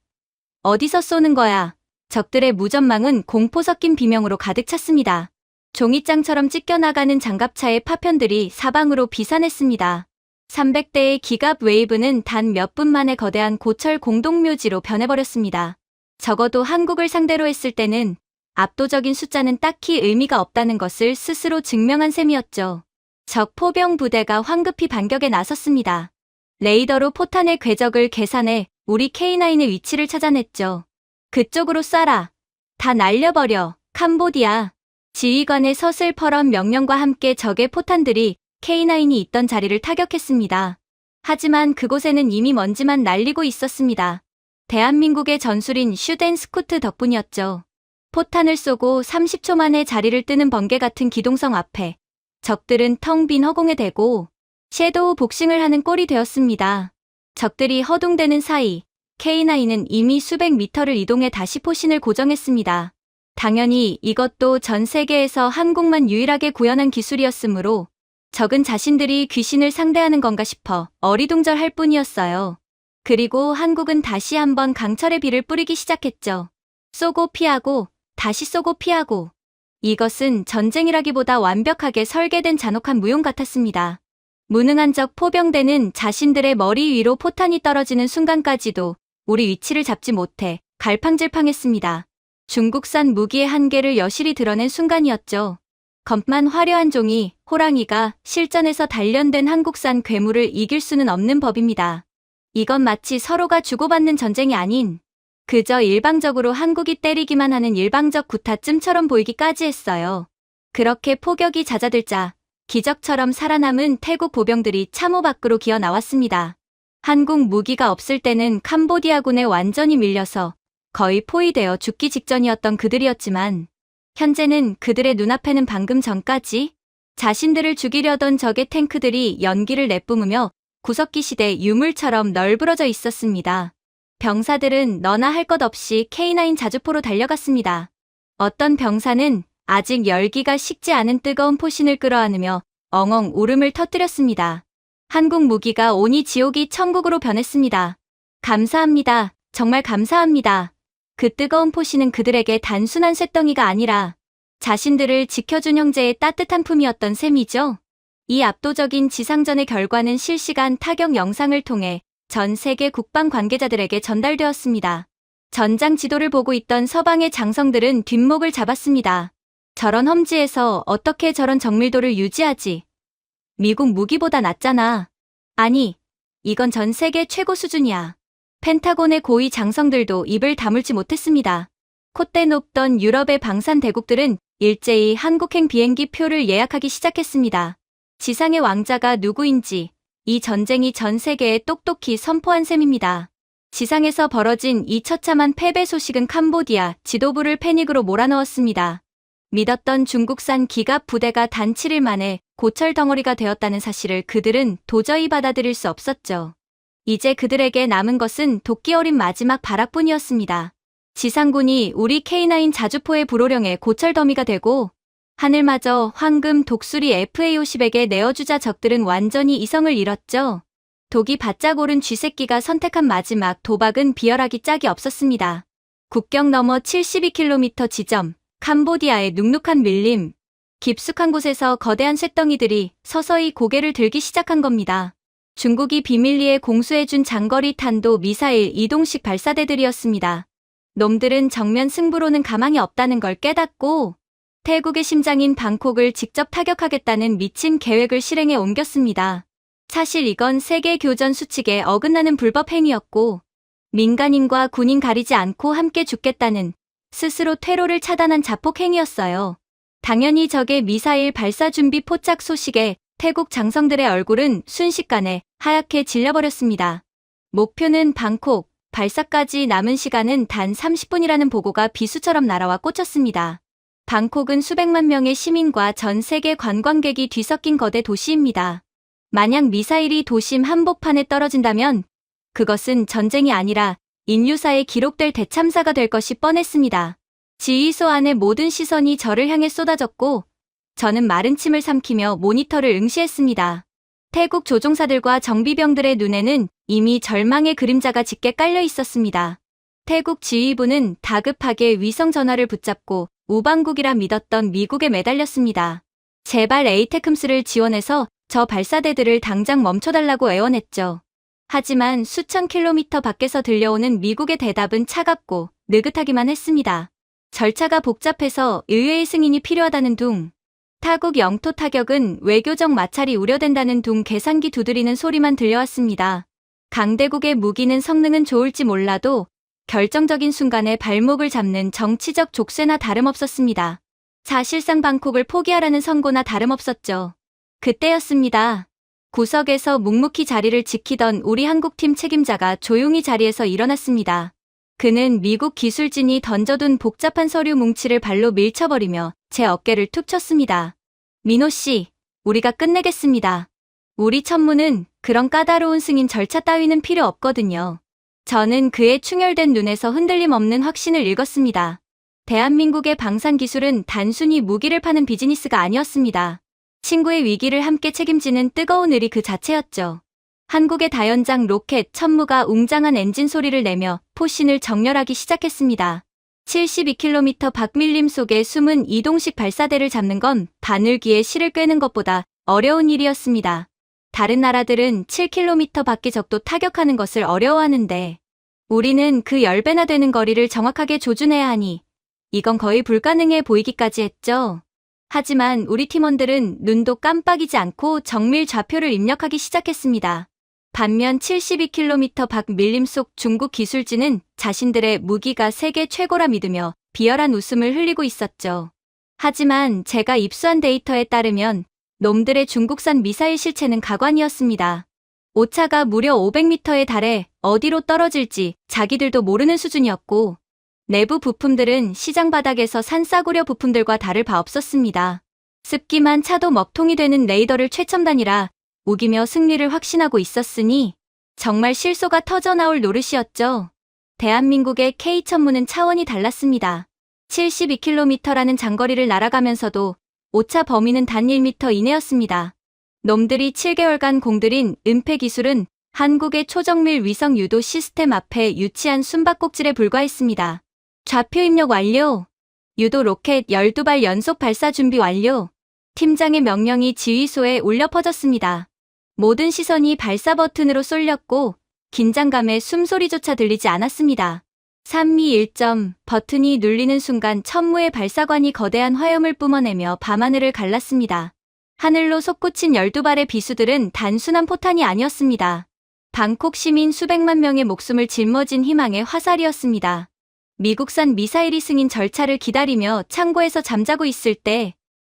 어디서 쏘는 거야? 적들의 무전망은 공포 섞인 비명으로 가득 찼습니다. 종이장처럼 찢겨나가는 장갑차의 파편들이 사방으로 비산했습니다. 300대의 기갑 웨이브는 단 몇 분 만에 거대한 고철 공동묘지로 변해버렸습니다. 적어도 한국을 상대로 했을 때는 압도적인 숫자는 딱히 의미가 없다는 것을 스스로 증명한 셈이었죠. 적 포병 부대가 황급히 반격에 나섰습니다. 레이더로 포탄의 궤적을 계산해 우리 K9의 위치를 찾아냈죠. 그쪽으로 쏴라. 다 날려버려. 캄보디아. 지휘관의 서슬퍼런 명령과 함께 적의 포탄들이 K9이 있던 자리를 타격했습니다. 하지만 그곳에는 이미 먼지만 날리고 있었습니다. 대한민국의 전술인 슈덴 스쿠트 덕분이었죠. 포탄을 쏘고 30초 만에 자리를 뜨는 번개 같은 기동성 앞에 적들은 텅 빈 허공에 대고 섀도우 복싱을 하는 꼴이 되었습니다. 적들이 허둥대는 사이 K9은 이미 수백 미터를 이동해 다시 포신을 고정했습니다. 당연히 이것도 전 세계에서 한국만 유일하게 구현한 기술이었으므로 적은 자신들이 귀신을 상대하는 건가 싶어 어리둥절할 뿐이었어요. 그리고 한국은 다시 한번 강철의 비를 뿌리기 시작했죠. 쏘고 피하고 다시 쏘고 피하고. 이것은 전쟁이라기보다 완벽하게 설계된 잔혹한 무용 같았습니다. 무능한 적 포병대는 자신들의 머리 위로 포탄이 떨어지는 순간까지도 우리 위치를 잡지 못해 갈팡질팡했습니다. 중국산 무기의 한계를 여실히 드러낸 순간이었죠. 겁만 화려한 종이, 호랑이가 실전에서 단련된 한국산 괴물을 이길 수는 없는 법입니다. 이건 마치 서로가 주고받는 전쟁이 아닌 그저 일방적으로 한국이 때리기만 하는 일방적 구타쯤처럼 보이기까지 했어요. 그렇게 포격이 잦아들자 기적처럼 살아남은 태국 보병들이 참호 밖으로 기어 나왔습니다. 한국 무기가 없을 때는 캄보디아군에 완전히 밀려서 거의 포위되어 죽기 직전이었던 그들이었지만 현재는 그들의 눈앞에는 방금 전까지 자신들을 죽이려던 적의 탱크들이 연기를 내뿜으며 구석기 시대 유물처럼 널브러져 있었습니다. 병사들은 너나 할 것 없이 K9 자주포로 달려갔습니다. 어떤 병사는 아직 열기가 식지 않은 뜨거운 포신을 끌어안으며 엉엉 울음을 터뜨렸습니다. 한국 무기가 오니 지옥이 천국으로 변했습니다. 감사합니다. 정말 감사합니다. 그 뜨거운 포신은 그들에게 단순한 쇳덩이가 아니라 자신들을 지켜준 형제의 따뜻한 품이었던 셈이죠. 이 압도적인 지상전의 결과는 실시간 타격 영상을 통해 전 세계 국방 관계자들에게 전달되었습니다. 전장 지도를 보고 있던 서방의 장성들은 뒷목을 잡았습니다. 저런 험지에서 어떻게 저런 정밀도를 유지하지? 미국 무기보다 낫잖아. 아니, 이건 전 세계 최고 수준이야. 펜타곤의 고위 장성들도 입을 다물지 못했습니다. 콧대 높던 유럽의 방산 대국들은 일제히 한국행 비행기 표를 예약하기 시작했습니다. 지상의 왕자가 누구인지 이 전쟁이 전 세계에 똑똑히 선포한 셈입니다. 지상에서 벌어진 이 처참한 패배 소식은 캄보디아 지도부를 패닉으로 몰아넣었습니다. 믿었던 중국산 기갑 부대가 단 7일 만에 고철 덩어리가 되었다는 사실을 그들은 도저히 받아들일 수 없었죠. 이제 그들에게 남은 것은 도끼 어린 마지막 발악뿐이었습니다. 지상군이 우리 K9 자주포의 불호령에 고철 더미가 되고 하늘마저 황금 독수리 FA-50에게 내어주자 적들은 완전히 이성을 잃었죠. 독이 바짝 오른 쥐새끼가 선택한 마지막 도박은 비열하기 짝이 없었습니다. 국경 너머 72km 지점, 캄보디아의 눅눅한 밀림, 깊숙한 곳에서 거대한 쇳덩이들이 서서히 고개를 들기 시작한 겁니다. 중국이 비밀리에 공수해준 장거리 탄도 미사일 이동식 발사대들이었습니다. 놈들은 정면 승부로는 가망이 없다는 걸 깨닫고 태국의 심장인 방콕을 직접 타격하겠다는 미친 계획을 실행에 옮겼습니다. 사실 이건 세계 교전 수칙에 어긋나는 불법 행위였고 민간인과 군인 가리지 않고 함께 죽겠다는 스스로 퇴로를 차단한 자폭 행위였어요. 당연히 적의 미사일 발사 준비 포착 소식에 태국 장성들의 얼굴은 순식간에 하얗게 질려버렸습니다. 목표는 방콕, 발사까지 남은 시간은 단 30분이라는 보고가 비수처럼 날아와 꽂혔습니다. 방콕은 수백만 명의 시민과 전 세계 관광객이 뒤섞인 거대 도시입니다. 만약 미사일이 도심 한복판에 떨어진다면 그것은 전쟁이 아니라 인류사에 기록될 대참사가 될 것이 뻔했습니다. 지휘소 안의 모든 시선이 저를 향해 쏟아졌고 저는 마른 침을 삼키며 모니터를 응시했습니다. 태국 조종사들과 정비병들의 눈에는 이미 절망의 그림자가 짙게 깔려 있었습니다. 태국 지휘부는 다급하게 위성 전화를 붙잡고 우방국이라 믿었던 미국에 매달렸습니다. 제발 에이테크스를 지원해서 저 발사대들을 당장 멈춰달라고 애원했죠. 하지만 수천 킬로미터 밖에서 들려오는 미국의 대답은 차갑고 느긋하기만 했습니다. 절차가 복잡해서 의회의 승인이 필요하다는 둥, 타국 영토 타격은 외교적 마찰이 우려된다는 둥 계산기 두드리는 소리만 들려왔습니다. 강대국의 무기는 성능은 좋을지 몰라도 결정적인 순간에 발목을 잡는 정치적 족쇄나 다름없었습니다. 사실상 방콕을 포기하라는 선고나 다름없었죠. 그때였습니다. 구석에서 묵묵히 자리를 지키던 우리 한국팀 책임자가 조용히 자리에서 일어났습니다. 그는 미국 기술진이 던져둔 복잡한 서류 뭉치를 발로 밀쳐버리며 제 어깨를 툭 쳤습니다. 민호 씨, 우리가 끝내겠습니다. 우리 천무는 그런 까다로운 승인 절차 따위는 필요 없거든요. 저는 그의 충혈된 눈에서 흔들림 없는 확신을 읽었습니다. 대한민국의 방산 기술은 단순히 무기를 파는 비즈니스가 아니었습니다. 친구의 위기를 함께 책임지는 뜨거운 의리 그 자체였죠. 한국의 다연장 로켓 천무가 웅장한 엔진 소리를 내며 포신을 정렬하기 시작했습니다. 72km 박밀림 속에 숨은 이동식 발사대를 잡는 건 바늘귀에 실을 꿰는 것보다 어려운 일이었습니다. 다른 나라들은 7km 밖의 적도 타격하는 것을 어려워하는데 우리는 그 10배나 되는 거리를 정확하게 조준해야 하니 이건 거의 불가능해 보이기까지 했죠. 하지만 우리 팀원들은 눈도 깜빡이지 않고 정밀 좌표를 입력하기 시작했습니다. 반면 72km 박밀림 속 중국 기술진은 자신들의 무기가 세계 최고라 믿으며 비열한 웃음을 흘리고 있었죠. 하지만 제가 입수한 데이터에 따르면 놈들의 중국산 미사일 실체는 가관이었습니다. 오차가 무려 500m에 달해 어디로 떨어질지 자기들도 모르는 수준이었고 내부 부품들은 시장 바닥에서 산싸구려 부품들과 다를 바 없었습니다. 습기만 차도 먹통이 되는 레이더를 최첨단이라 우기며 승리를 확신하고 있었으니 정말 실소가 터져나올 노릇이었죠. 대한민국의 K천무는 차원이 달랐습니다. 72km라는 장거리를 날아가면서도 오차 범위는 단 1m 이내였습니다. 놈들이 7개월간 공들인 은폐 기술은 한국의 초정밀 위성 유도 시스템 앞에 유치한 숨바꼭질에 불과했습니다. 좌표 입력 완료. 유도 로켓 12발 연속 발사 준비 완료. 팀장의 명령이 지휘소에 울려 퍼졌습니다. 모든 시선이 발사 버튼으로 쏠렸고 긴장감에 숨소리조차 들리지 않았습니다. 3, 2, 1점 버튼이 눌리는 순간 천무의 발사관이 거대한 화염을 뿜어내며 밤하늘을 갈랐습니다. 하늘로 솟구친 12발의 비수들은 단순한 포탄이 아니었습니다. 방콕 시민 수백만 명의 목숨을 짊어진 희망의 화살이었습니다. 미국산 미사일이 승인 절차를 기다리며 창고에서 잠자고 있을 때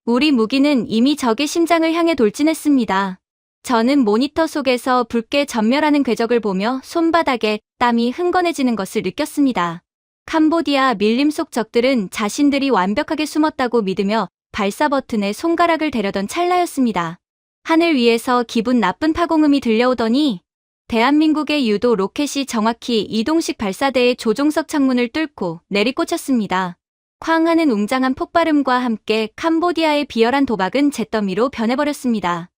우리 무기는 이미 적의 심장을 향해 돌진했습니다. 저는 모니터 속에서 붉게 전멸하는 궤적을 보며 손바닥에 땀이 흥건해지는 것을 느꼈습니다. 캄보디아 밀림 속 적들은 자신들이 완벽하게 숨었다고 믿으며 발사 버튼에 손가락을 대려던 찰나였습니다. 하늘 위에서 기분 나쁜 파공음이 들려오더니 대한민국의 유도 로켓이 정확히 이동식 발사대의 조종석 창문을 뚫고 내리꽂혔습니다. 쾅 하는 웅장한 폭발음과 함께 캄보디아의 비열한 도박은 잿더미로 변해버렸습니다.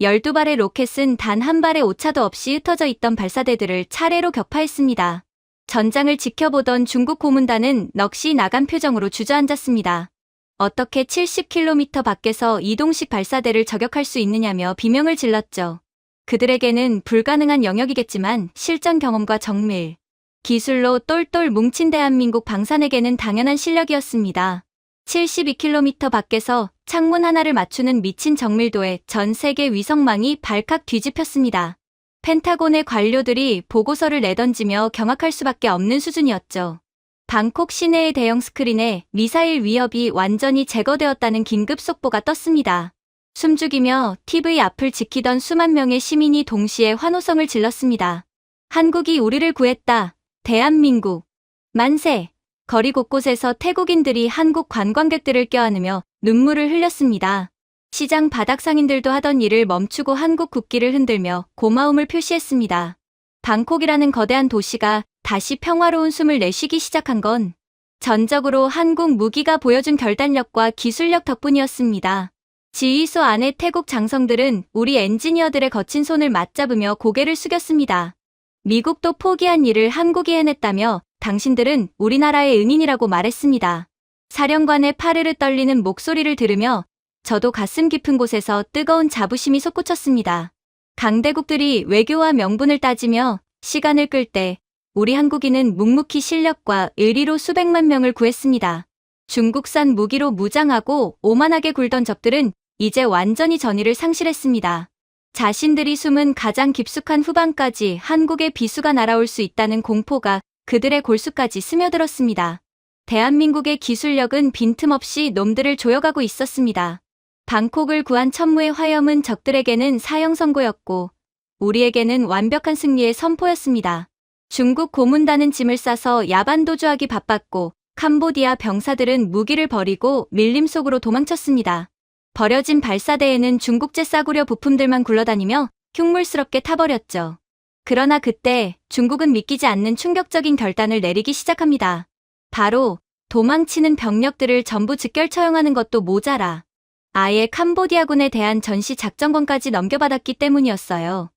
12발의 로켓은 단 한 발의 오차도 없이 흩어져 있던 발사대들을 차례로 격파했습니다. 전장을 지켜보던 중국 고문단은 넋이 나간 표정으로 주저앉았습니다. 어떻게 70km 밖에서 이동식 발사대를 저격할 수 있느냐며 비명을 질렀죠. 그들에게는 불가능한 영역이겠지만 실전 경험과 정밀, 기술로 똘똘 뭉친 대한민국 방산에게는 당연한 실력이었습니다. 72km 밖에서 창문 하나를 맞추는 미친 정밀도에 전 세계 위성망이 발칵 뒤집혔습니다. 펜타곤의 관료들이 보고서를 내던지며 경악할 수밖에 없는 수준이었죠. 방콕 시내의 대형 스크린에 미사일 위협이 완전히 제거되었다는 긴급 속보가 떴습니다. 숨죽이며 TV 앞을 지키던 수만 명의 시민이 동시에 환호성을 질렀습니다. 한국이 우리를 구했다. 대한민국. 만세. 거리 곳곳에서 태국인들이 한국 관광객들을 껴안으며 눈물을 흘렸습니다. 시장 바닥 상인들도 하던 일을 멈추고 한국 국기를 흔들며 고마움을 표시했습니다. 방콕이라는 거대한 도시가 다시 평화로운 숨을 내쉬기 시작한 건 전적으로 한국 무기가 보여준 결단력과 기술력 덕분이었습니다. 지휘소 안의 태국 장성들은 우리 엔지니어들의 거친 손을 맞잡으며 고개를 숙였습니다. 미국도 포기한 일을 한국이 해냈다며 당신들은 우리나라의 은인이라고 말했습니다. 사령관의 파르르 떨리는 목소리를 들으며 저도 가슴 깊은 곳에서 뜨거운 자부심이 솟구쳤습니다. 강대국들이 외교와 명분을 따지며 시간을 끌 때 우리 한국인은 묵묵히 실력과 의리로 수백만 명을 구했습니다. 중국산 무기로 무장하고 오만하게 굴던 적들은 이제 완전히 전의를 상실했습니다. 자신들이 숨은 가장 깊숙한 후방까지 한국의 비수가 날아올 수 있다는 공포가 그들의 골수까지 스며들었습니다. 대한민국의 기술력은 빈틈없이 놈들을 조여가고 있었습니다. 방콕을 구한 천무의 화염은 적들에게는 사형 선고였고 우리에게는 완벽한 승리의 선포였습니다. 중국 고문단은 짐을 싸서 야반 도주하기 바빴고 캄보디아 병사들은 무기를 버리고 밀림 속으로 도망쳤습니다. 버려진 발사대에는 중국제 싸구려 부품들만 굴러다니며 흉물스럽게 타버렸죠. 그러나 그때 중국은 믿기지 않는 충격적인 결단을 내리기 시작합니다. 바로 도망치는 병력들을 전부 즉결 처형하는 것도 모자라 아예 캄보디아군에 대한 전시 작전권까지 넘겨받았기 때문이었어요.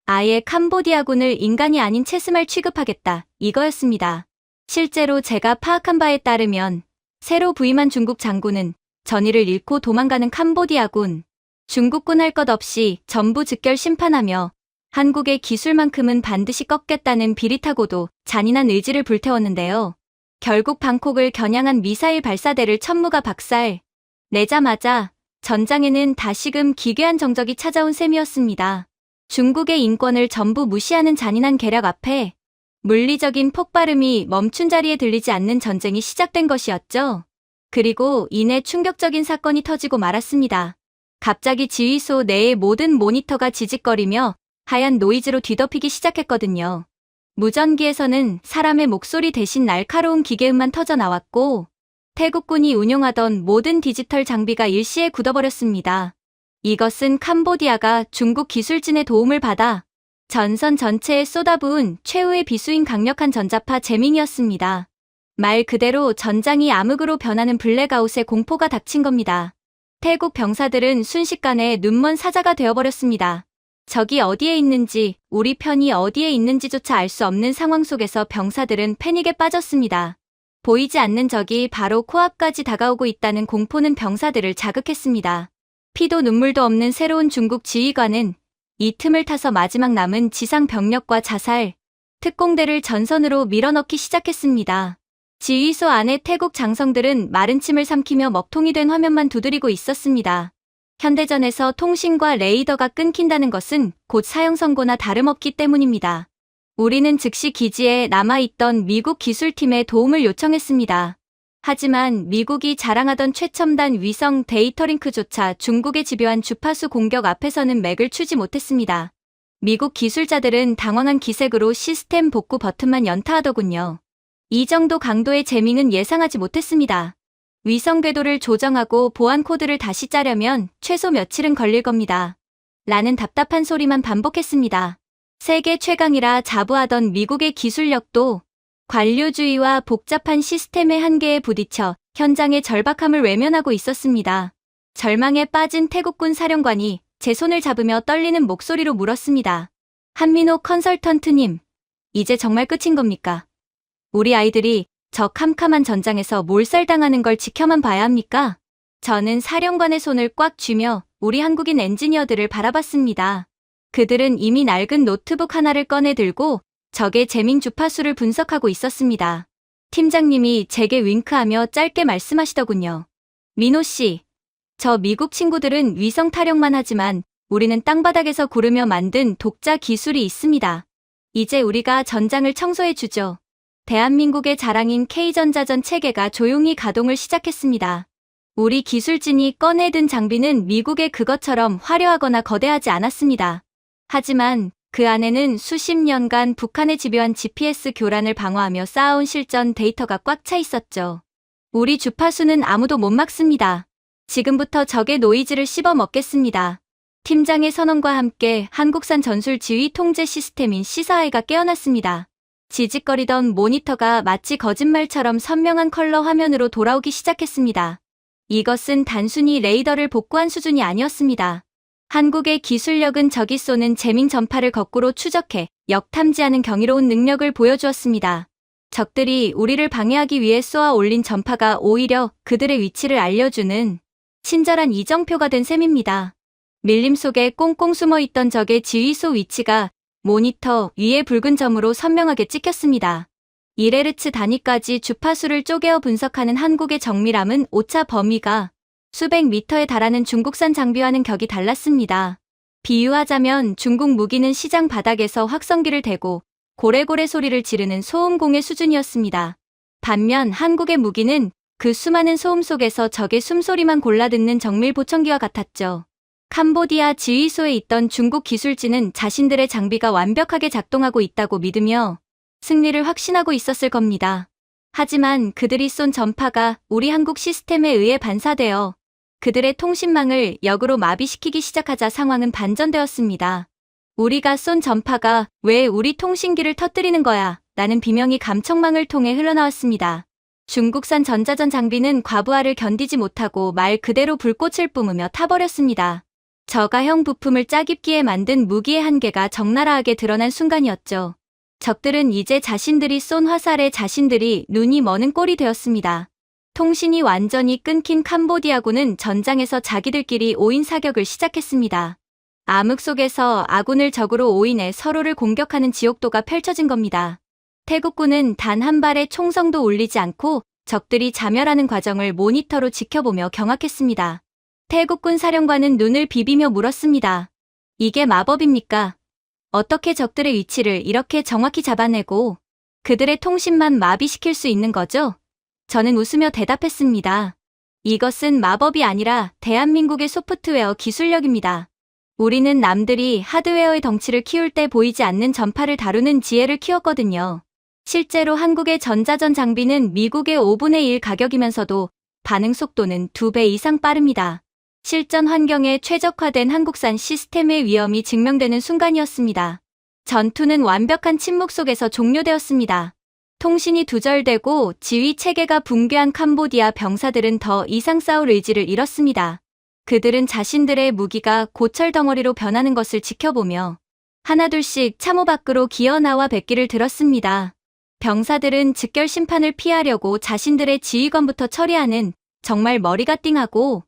아예 캄보디아군을 인간이 아닌 채스말 취급하겠다, 이거였습니다. 실제로 제가 파악한 바에 따르면 새로 부임한 중국 장군은 전의를 잃고 도망가는 캄보디아군, 중국군 할 것 없이 전부 즉결 심판하며 한국의 기술만큼은 반드시 꺾겠다는 비릿하고도 잔인한 의지를 불태웠는데요. 결국 방콕을 겨냥한 미사일 발사대를 천무가 박살 내자마자 전장에는 다시금 기괴한 정적이 찾아온 셈이었습니다. 중국의 인권을 전부 무시하는 잔인한 계략 앞에 물리적인 폭발음이 멈춘 자리에 들리지 않는 전쟁이 시작된 것이었죠. 그리고 이내 충격적인 사건이 터지고 말았습니다. 갑자기 지휘소 내의 모든 모니터가 지직거리며 하얀 노이즈로 뒤덮이기 시작했거든요. 무전기에서는 사람의 목소리 대신 날카로운 기계음만 터져 나왔고 태국군이 운용하던 모든 디지털 장비가 일시에 굳어버렸습니다. 이것은 캄보디아가 중국 기술진의 도움을 받아 전선 전체에 쏟아부은 최후의 비수인 강력한 전자파 재밍이었습니다. 말 그대로 전장이 암흑으로 변하는 블랙아웃의 공포가 닥친 겁니다. 태국 병사들은 순식간에 눈먼 사자가 되어버렸습니다. 적이 어디에 있는지, 우리 편이 어디에 있는지조차 알 수 없는 상황 속에서 병사들은 패닉에 빠졌습니다. 보이지 않는 적이 바로 코앞까지 다가오고 있다는 공포는 병사들을 자극했습니다. 피도 눈물도 없는 새로운 중국 지휘관은 이 틈을 타서 마지막 남은 지상 병력과 자살, 특공대를 전선으로 밀어넣기 시작했습니다. 지휘소 안의 태국 장성들은 마른 침을 삼키며 먹통이 된 화면만 두드리고 있었습니다. 현대전에서 통신과 레이더가 끊긴다는 것은 곧 사형 선고나 다름없기 때문입니다. 우리는 즉시 기지에 남아있던 미국 기술팀에 도움을 요청했습니다. 하지만 미국이 자랑하던 최첨단 위성 데이터링크조차 중국의 집요한 주파수 공격 앞에서는 맥을 추지 못했습니다. 미국 기술자들은 당황한 기색으로 시스템 복구 버튼만 연타하더군요. 이 정도 강도의 재밍은 예상하지 못했습니다. 위성 궤도를 조정하고 보안 코드를 다시 짜려면 최소 며칠은 걸릴 겁니다. 라는 답답한 소리만 반복했습니다. 세계 최강이라 자부하던 미국의 기술력도 관료주의와 복잡한 시스템의 한계에 부딪혀 현장의 절박함을 외면하고 있었습니다. 절망에 빠진 태국군 사령관이 제 손을 잡으며 떨리는 목소리로 물었습니다. 한민호 컨설턴트님, 이제 정말 끝인 겁니까? 우리 아이들이 저 캄캄한 전장에서 몰살당하는 걸 지켜만 봐야 합니까? 저는 사령관의 손을 꽉 쥐며 우리 한국인 엔지니어들을 바라봤습니다. 그들은 이미 낡은 노트북 하나를 꺼내 들고 적의 재밍 주파수를 분석하고 있었습니다. 팀장님이 제게 윙크하며 짧게 말씀하시더군요. 민호 씨, 저 미국 친구들은 위성 타령만 하지만 우리는 땅바닥에서 구르며 만든 독자 기술이 있습니다. 이제 우리가 전장을 청소해주죠. 대한민국의 자랑인 K전자전 체계가 조용히 가동을 시작했습니다. 우리 기술진이 꺼내든 장비는 미국의 그것처럼 화려하거나 거대하지 않았습니다. 하지만 그 안에는 수십 년간 북한의 집요한 GPS 교란을 방어하며 쌓아온 실전 데이터가 꽉 차 있었죠. 우리 주파수는 아무도 못 막습니다. 지금부터 적의 노이즈를 씹어먹겠습니다. 팀장의 선언과 함께 한국산 전술 지휘 통제 시스템인 시사아이가 깨어났습니다. 지직거리던 모니터가 마치 거짓말처럼 선명한 컬러 화면으로 돌아오기 시작했습니다. 이것은 단순히 레이더를 복구한 수준이 아니었습니다. 한국의 기술력은 적이 쏘는 재밍 전파를 거꾸로 추적해 역탐지하는 경이로운 능력을 보여주었습니다. 적들이 우리를 방해하기 위해 쏘아 올린 전파가 오히려 그들의 위치를 알려주는 친절한 이정표가 된 셈입니다. 밀림 속에 꽁꽁 숨어있던 적의 지휘소 위치가 모니터 위에 붉은 점으로 선명하게 찍혔습니다. 1Hz 단위까지 주파수를 쪼개어 분석하는 한국의 정밀함은 오차 범위가 수백 미터에 달하는 중국산 장비와는 격이 달랐습니다. 비유하자면 중국 무기는 시장 바닥에서 확성기를 대고 고래고래 소리를 지르는 소음공의 수준이었습니다. 반면 한국의 무기는 그 수많은 소음 속에서 적의 숨소리만 골라 듣는 정밀 보청기와 같았죠. 캄보디아 지휘소에 있던 중국 기술진은 자신들의 장비가 완벽하게 작동하고 있다고 믿으며 승리를 확신하고 있었을 겁니다. 하지만 그들이 쏜 전파가 우리 한국 시스템에 의해 반사되어 그들의 통신망을 역으로 마비시키기 시작하자 상황은 반전되었습니다. 우리가 쏜 전파가 왜 우리 통신기를 터뜨리는 거야? 라는 비명이 감청망을 통해 흘러나왔습니다. 중국산 전자전 장비는 과부하를 견디지 못하고 말 그대로 불꽃을 뿜으며 타버렸습니다. 저가형 부품을 짜깁기에 만든 무기의 한계가 적나라하게 드러난 순간이었죠. 적들은 이제 자신들이 쏜 화살에 자신들이 눈이 머는 꼴이 되었습니다. 통신이 완전히 끊긴 캄보디아군은 전장에서 자기들끼리 오인 사격을 시작했습니다. 암흑 속에서 아군을 적으로 오인해 서로를 공격하는 지옥도가 펼쳐진 겁니다. 태국군은 단 한 발의 총성도 울리지 않고 적들이 자멸하는 과정을 모니터로 지켜보며 경악했습니다. 태국군 사령관은 눈을 비비며 물었습니다. 이게 마법입니까? 어떻게 적들의 위치를 이렇게 정확히 잡아내고 그들의 통신만 마비시킬 수 있는 거죠? 저는 웃으며 대답했습니다. 이것은 마법이 아니라 대한민국의 소프트웨어 기술력입니다. 우리는 남들이 하드웨어의 덩치를 키울 때 보이지 않는 전파를 다루는 지혜를 키웠거든요. 실제로 한국의 전자전 장비는 미국의 5분의 1 가격이면서도 반응 속도는 2배 이상 빠릅니다. 실전 환경에 최적화된 한국산 시스템의 위험이 증명되는 순간이었습니다. 전투는 완벽한 침묵 속에서 종료되었습니다. 통신이 두절되고 지휘 체계가 붕괴한 캄보디아 병사들은 더 이상 싸울 의지를 잃었습니다. 그들은 자신들의 무기가 고철 덩어리로 변하는 것을 지켜보며 하나둘씩 참호 밖으로 기어나와 백기를 들었습니다. 병사들은 즉결 심판을 피하려고 자신들의 지휘관부터 처리하는 정말 머리가 띵하고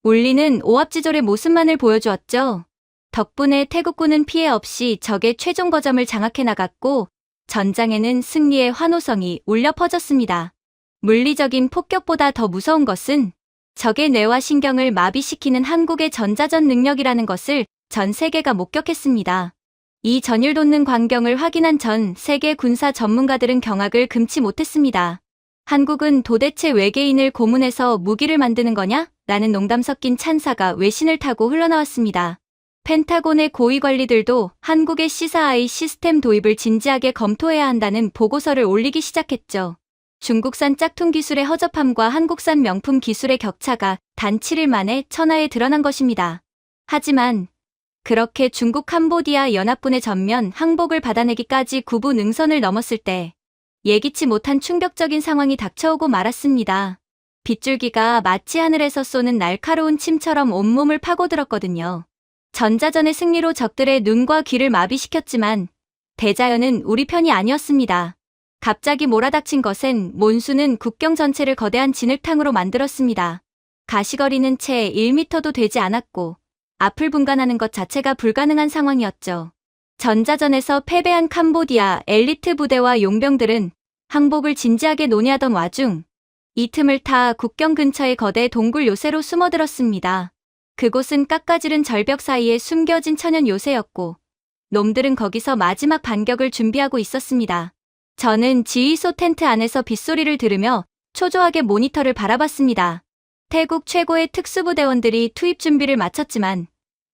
울리는 오합지졸의 모습만을 보여주었죠. 덕분에 태국군은 피해 없이 적의 최종 거점을 장악해 나갔고 전장에는 승리의 환호성이 울려 퍼졌습니다. 물리적인 폭격보다 더 무서운 것은 적의 뇌와 신경을 마비시키는 한국의 전자전 능력이라는 것을 전 세계가 목격했습니다. 이 전율 돋는 광경을 확인한 전 세계 군사 전문가들은 경악을 금치 못했습니다. 한국은 도대체 외계인을 고문해서 무기를 만드는 거냐? 라는 농담 섞인 찬사가 외신을 타고 흘러나왔습니다. 펜타곤의 고위 관리들도 한국의 시사아이 시스템 도입을 진지하게 검토해야 한다는 보고서를 올리기 시작했죠. 중국산 짝퉁 기술의 허접함과 한국산 명품 기술의 격차가 단 7일 만에 천하에 드러난 것입니다. 하지만 그렇게 중국 캄보디아 연합군의 전면 항복을 받아내기까지 구부 능선을 넘었을 때 예기치 못한 충격적인 상황이 닥쳐오고 말았습니다. 빗줄기가 마치 하늘에서 쏘는 날카로운 침처럼 온몸을 파고들었거든요. 전자전의 승리로 적들의 눈과 귀를 마비시켰지만 대자연은 우리 편이 아니었습니다. 갑자기 몰아닥친 것엔 몬수는 국경 전체를 거대한 진흙탕으로 만들었습니다. 가시거리는 채 1m도 되지 않았고 앞을 분간하는 것 자체가 불가능한 상황이었죠. 전자전에서 패배한 캄보디아 엘리트 부대와 용병들은 항복을 진지하게 논의하던 와중 이 틈을 타 국경 근처의 거대 동굴 요새로 숨어들었습니다. 그곳은 깎아지른 절벽 사이에 숨겨진 천연 요새였고 놈들은 거기서 마지막 반격을 준비하고 있었습니다. 저는 지휘소 텐트 안에서 빗소리를 들으며 초조하게 모니터를 바라봤습니다. 태국 최고의 특수부대원들이 투입 준비를 마쳤지만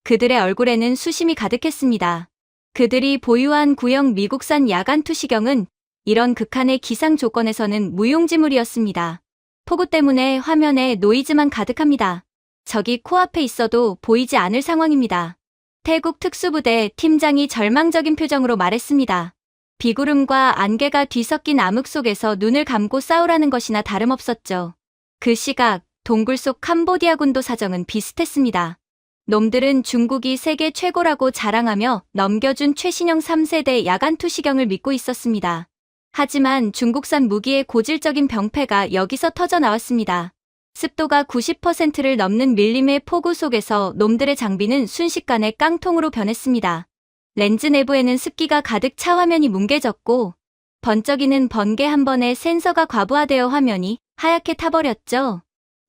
그들의 얼굴에는 수심이 가득했습니다. 그들이 보유한 구형 미국산 야간 투시경은 이런 극한의 기상 조건에서는 무용지물이었습니다. 폭우 때문에 화면에 노이즈만 가득합니다. 적이 코앞에 있어도 보이지 않을 상황입니다. 태국 특수부대 팀장이 절망적인 표정으로 말했습니다. 비구름과 안개가 뒤섞인 암흑 속에서 눈을 감고 싸우라는 것이나 다름없었죠. 그 시각 동굴 속 캄보디아군도 사정은 비슷했습니다. 놈들은 중국이 세계 최고라고 자랑하며 넘겨준 최신형 3세대 야간 투시경을 믿고 있었습니다. 하지만 중국산 무기의 고질적인 병폐가 여기서 터져나왔습니다. 습도가 90%를 넘는 밀림의 폭우 속에서 놈들의 장비는 순식간에 깡통으로 변했습니다. 렌즈 내부에는 습기가 가득 차 화면이 뭉개졌고 번쩍이는 번개 한 번에 센서가 과부하되어 화면이 하얗게 타버렸죠.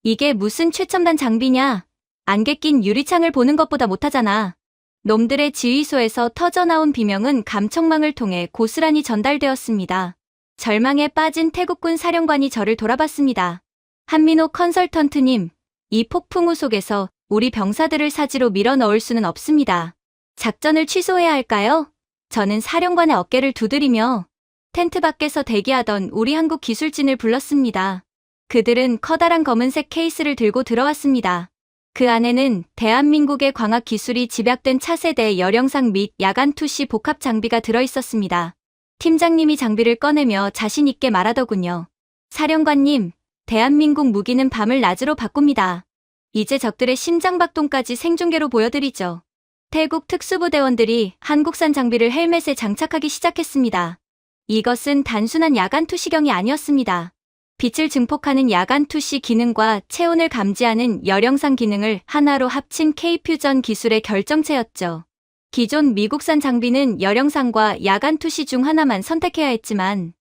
이게 무슨 최첨단 장비냐? 안개 낀 유리창을 보는 것보다 못하잖아. 놈들의 지휘소에서 터져나온 비명은 감청망을 통해 고스란히 전달되었습니다. 절망에 빠진 태국군 사령관이 저를 돌아봤습니다. 한민호 컨설턴트님, 이 폭풍우 속에서 우리 병사들을 사지로 밀어넣을 수는 없습니다. 작전을 취소해야 할까요? 저는 사령관의 어깨를 두드리며 텐트 밖에서 대기하던 우리 한국 기술진을 불렀습니다. 그들은 커다란 검은색 케이스를 들고 들어왔습니다. 그 안에는 대한민국의 광학 기술이 집약된 차세대 열영상 및 야간 투시 복합 장비가 들어있었습니다. 팀장님이 장비를 꺼내며 자신 있게 말하더군요. 사령관님, 대한민국 무기는 밤을 낮으로 바꿉니다. 이제 적들의 심장박동까지 생중계로 보여드리죠. 태국 특수부대원들이 한국산 장비를 헬멧에 장착하기 시작했습니다. 이것은 단순한 야간 투시경이 아니었습니다. 빛을 증폭하는 야간 투시 기능과 체온을 감지하는 열영상 기능을 하나로 합친 K-퓨전 기술의 결정체였죠. 기존 미국산 장비는 열영상과 야간 투시 중 하나만 선택해야 했지만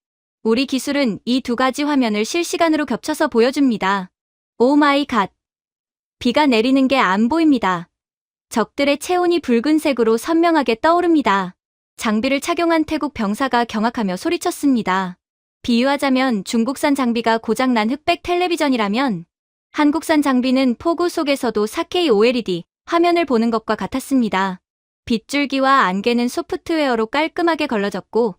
우리 기술은 이 두 가지 화면을 실시간으로 겹쳐서 보여줍니다. 오 마이 갓. 비가 내리는 게 안 보입니다. 적들의 체온이 붉은색으로 선명하게 떠오릅니다. 장비를 착용한 태국 병사가 경악하며 소리쳤습니다. 비유하자면 중국산 장비가 고장난 흑백 텔레비전이라면 한국산 장비는 폭우 속에서도 4K OLED 화면을 보는 것과 같았습니다. 빗줄기와 안개는 소프트웨어로 깔끔하게 걸러졌고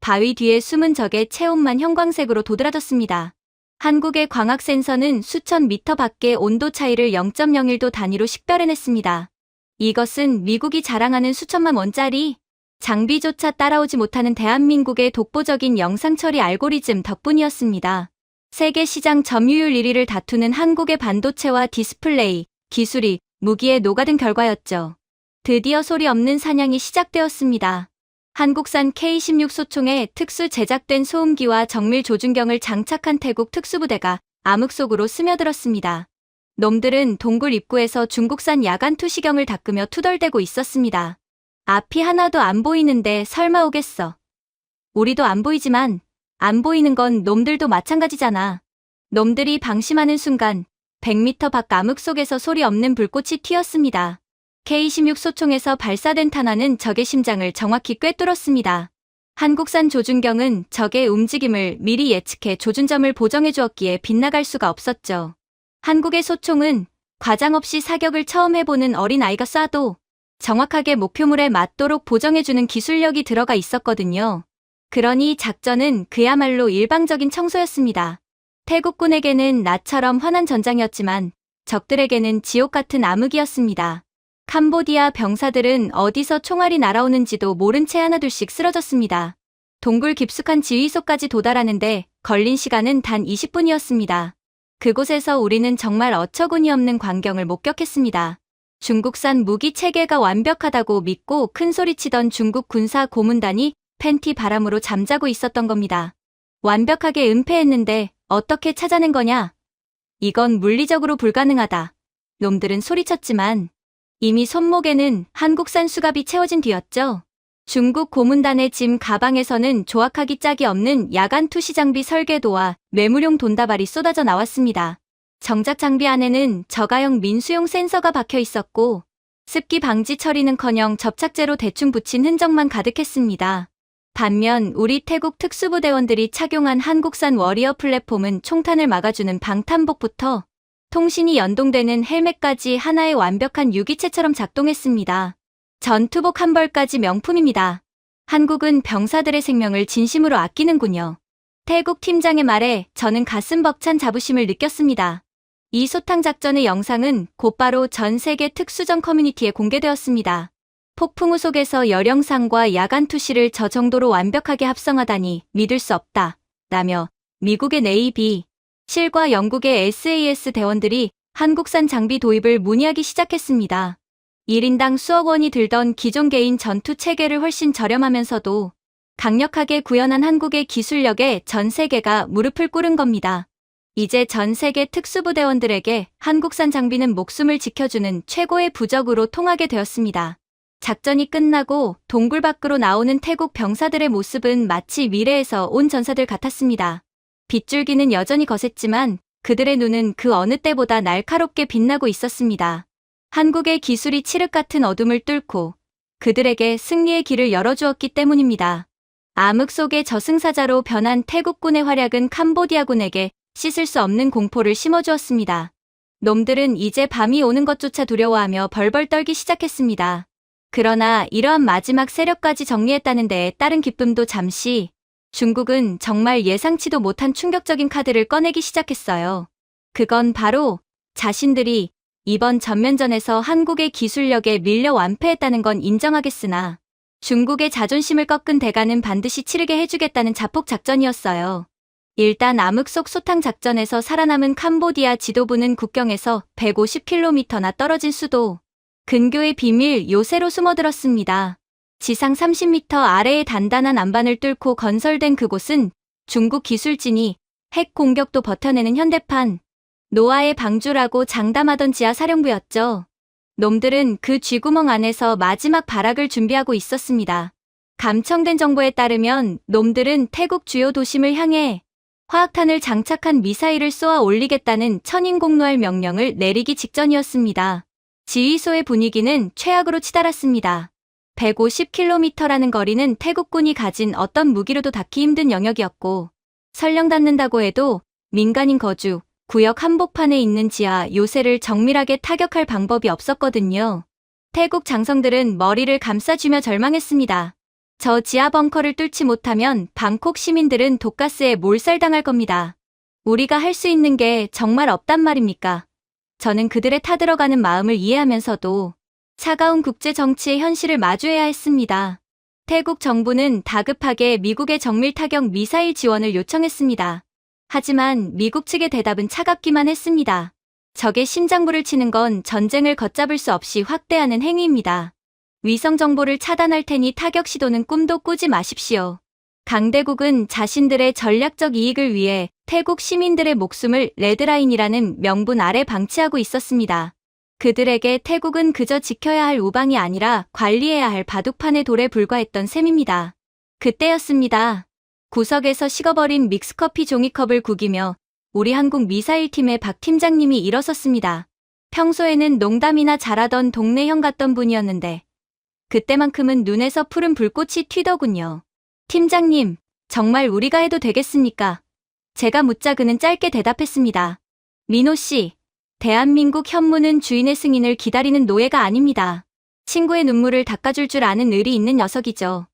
바위 뒤에 숨은 적의 체온만 형광색으로 도드라졌습니다. 한국의 광학 센서는 수천 미터 밖의 온도 차이를 0.01도 단위로 식별해냈습니다. 이것은 미국이 자랑하는 수천만 원짜리 장비조차 따라오지 못하는 대한민국의 독보적인 영상 처리 알고리즘 덕분이었습니다. 세계 시장 점유율 1위를 다투는 한국의 반도체와 디스플레이 기술이 무기에 녹아든 결과였죠. 드디어 소리 없는 사냥이 시작되었습니다. 한국산 K-16 소총에 특수 제작된 소음기와 정밀 조준경을 장착한 태국 특수부대가 암흑 속으로 스며들었습니다. 놈들은 동굴 입구에서 중국산 야간 투시경을 닦으며 투덜대고 있었습니다. 앞이 하나도 안 보이는데 설마 오겠어. 우리도 안 보이지만 안 보이는 건 놈들도 마찬가지잖아. 놈들이 방심하는 순간 100m 밖 암흑 속에서 소리 없는 불꽃이 튀었습니다. K-16 소총에서 발사된 탄환은 적의 심장을 정확히 꿰뚫었습니다. 한국산 조준경은 적의 움직임을 미리 예측해 조준점을 보정해 주었기에 빗나갈 수가 없었죠. 한국의 소총은 과장 없이 사격을 처음 해보는 어린아이가 쏴도 정확하게 목표물에 맞도록 보정해주는 기술력이 들어가 있었거든요. 그러니 작전은 그야말로 일방적인 청소였습니다. 태국군에게는 나처럼 환한 전장이었지만 적들에게는 지옥 같은 암흑이었습니다. 캄보디아 병사들은 어디서 총알이 날아오는지도 모른 채 하나둘씩 쓰러졌습니다. 동굴 깊숙한 지휘소까지 도달하는데 걸린 시간은 단 20분이었습니다. 그곳에서 우리는 정말 어처구니없는 광경을 목격했습니다. 중국산 무기 체계가 완벽하다고 믿고 큰소리치던 중국 군사 고문단이 팬티 바람으로 잠자고 있었던 겁니다. 완벽하게 은폐했는데 어떻게 찾아낸 거냐? 이건 물리적으로 불가능하다. 놈들은 소리쳤지만 이미 손목에는 한국산 수갑이 채워진 뒤였죠. 중국 고문단의 짐 가방에서는 조악하기 짝이 없는 야간 투시 장비 설계도와 뇌물용 돈다발이 쏟아져 나왔습니다. 정작 장비 안에는 저가형 민수용 센서가 박혀 있었고 습기 방지 처리는커녕 접착제로 대충 붙인 흔적만 가득했습니다. 반면 우리 태국 특수부대원들이 착용한 한국산 워리어 플랫폼은 총탄을 막아주는 방탄복부터 통신이 연동되는 헬멧까지 하나의 완벽한 유기체처럼 작동했습니다. 전투복 한 벌까지 명품입니다. 한국은 병사들의 생명을 진심으로 아끼는군요. 태국 팀장의 말에 저는 가슴 벅찬 자부심을 느꼈습니다. 이 소탕 작전의 영상은 곧바로 전 세계 특수전 커뮤니티에 공개되었습니다. 폭풍우 속에서 열영상과 야간 투시를 저 정도로 완벽하게 합성하다니 믿을 수 없다. 라며 미국의 네이비, 실과 영국의 SAS 대원들이 한국산 장비 도입을 문의하기 시작했습니다. 1인당 수억 원이 들던 기존 개인 전투 체계를 훨씬 저렴하면서도 강력하게 구현한 한국의 기술력에 전 세계가 무릎을 꿇은 겁니다. 이제 전 세계 특수부대원들에게 한국산 장비는 목숨을 지켜주는 최고의 부적으로 통하게 되었습니다. 작전이 끝나고 동굴 밖으로 나오는 태국 병사들의 모습은 마치 미래에서 온 전사들 같았습니다. 빗줄기는 여전히 거셌지만 그들의 눈은 그 어느 때보다 날카롭게 빛나고 있었습니다. 한국의 기술이 칠흑 같은 어둠을 뚫고 그들에게 승리의 길을 열어주었기 때문입니다. 암흑 속의 저승사자로 변한 태국군의 활약은 캄보디아군에게 씻을 수 없는 공포를 심어주었습니다. 놈들은 이제 밤이 오는 것조차 두려워하며 벌벌 떨기 시작했습니다. 그러나 이러한 마지막 세력까지 정리했다는 데에 따른 기쁨도 잠시 중국은 정말 예상치도 못한 충격적인 카드를 꺼내기 시작했어요. 그건 바로 자신들이 이번 전면전에서 한국의 기술력에 밀려 완패했다는 건 인정하겠으나 중국의 자존심을 꺾은 대가는 반드시 치르게 해주겠다는 자폭 작전이었어요. 일단 암흑 속 소탕 작전에서 살아남은 캄보디아 지도부는 국경에서 150km나 떨어진 수도 근교의 비밀 요새로 숨어들었습니다. 지상 30m 아래의 단단한 안반을 뚫고 건설된 그곳은 중국 기술진이 핵 공격도 버텨내는 현대판 노아의 방주라고 장담하던 지하 사령부였죠. 놈들은 그 쥐구멍 안에서 마지막 발악을 준비하고 있었습니다. 감청된 정보에 따르면 놈들은 태국 주요 도심을 향해 화학탄을 장착한 미사일을 쏘아 올리겠다는 천인공노할 명령을 내리기 직전이었습니다. 지휘소의 분위기는 최악으로 치달았습니다. 150km라는 거리는 태국군이 가진 어떤 무기로도 닿기 힘든 영역이었고 설령 닿는다고 해도 민간인 거주, 구역 한복판에 있는 지하 요새를 정밀하게 타격할 방법이 없었거든요. 태국 장성들은 머리를 감싸쥐며 절망했습니다. 저 지하 벙커를 뚫지 못하면 방콕 시민들은 독가스에 몰살당할 겁니다. 우리가 할 수 있는 게 정말 없단 말입니까? 저는 그들의 타들어가는 마음을 이해하면서도 차가운 국제 정치의 현실을 마주해야 했습니다. 태국 정부는 다급하게 미국의 정밀 타격 미사일 지원을 요청했습니다. 하지만 미국 측의 대답은 차갑기만 했습니다. 적의 심장부를 치는 건 전쟁을 걷잡을 수 없이 확대하는 행위입니다. 위성 정보를 차단할 테니 타격 시도는 꿈도 꾸지 마십시오. 강대국은 자신들의 전략적 이익을 위해 태국 시민들의 목숨을 레드라인이라는 명분 아래 방치하고 있었습니다. 그들에게 태국은 그저 지켜야 할 우방이 아니라 관리해야 할 바둑판의 돌에 불과했던 셈입니다. 그때였습니다. 구석에서 식어버린 믹스커피 종이컵을 구기며 우리 한국 미사일팀의 박 팀장님이 일어섰습니다. 평소에는 농담이나 잘하던 동네 형 같던 분이었는데 그때만큼은 눈에서 푸른 불꽃이 튀더군요. 팀장님, 정말 우리가 해도 되겠습니까? 제가 묻자 그는 짧게 대답했습니다. 민호 씨, 대한민국 현무는 주인의 승인을 기다리는 노예가 아닙니다. 친구의 눈물을 닦아줄 줄 아는 의리 있는 녀석이죠.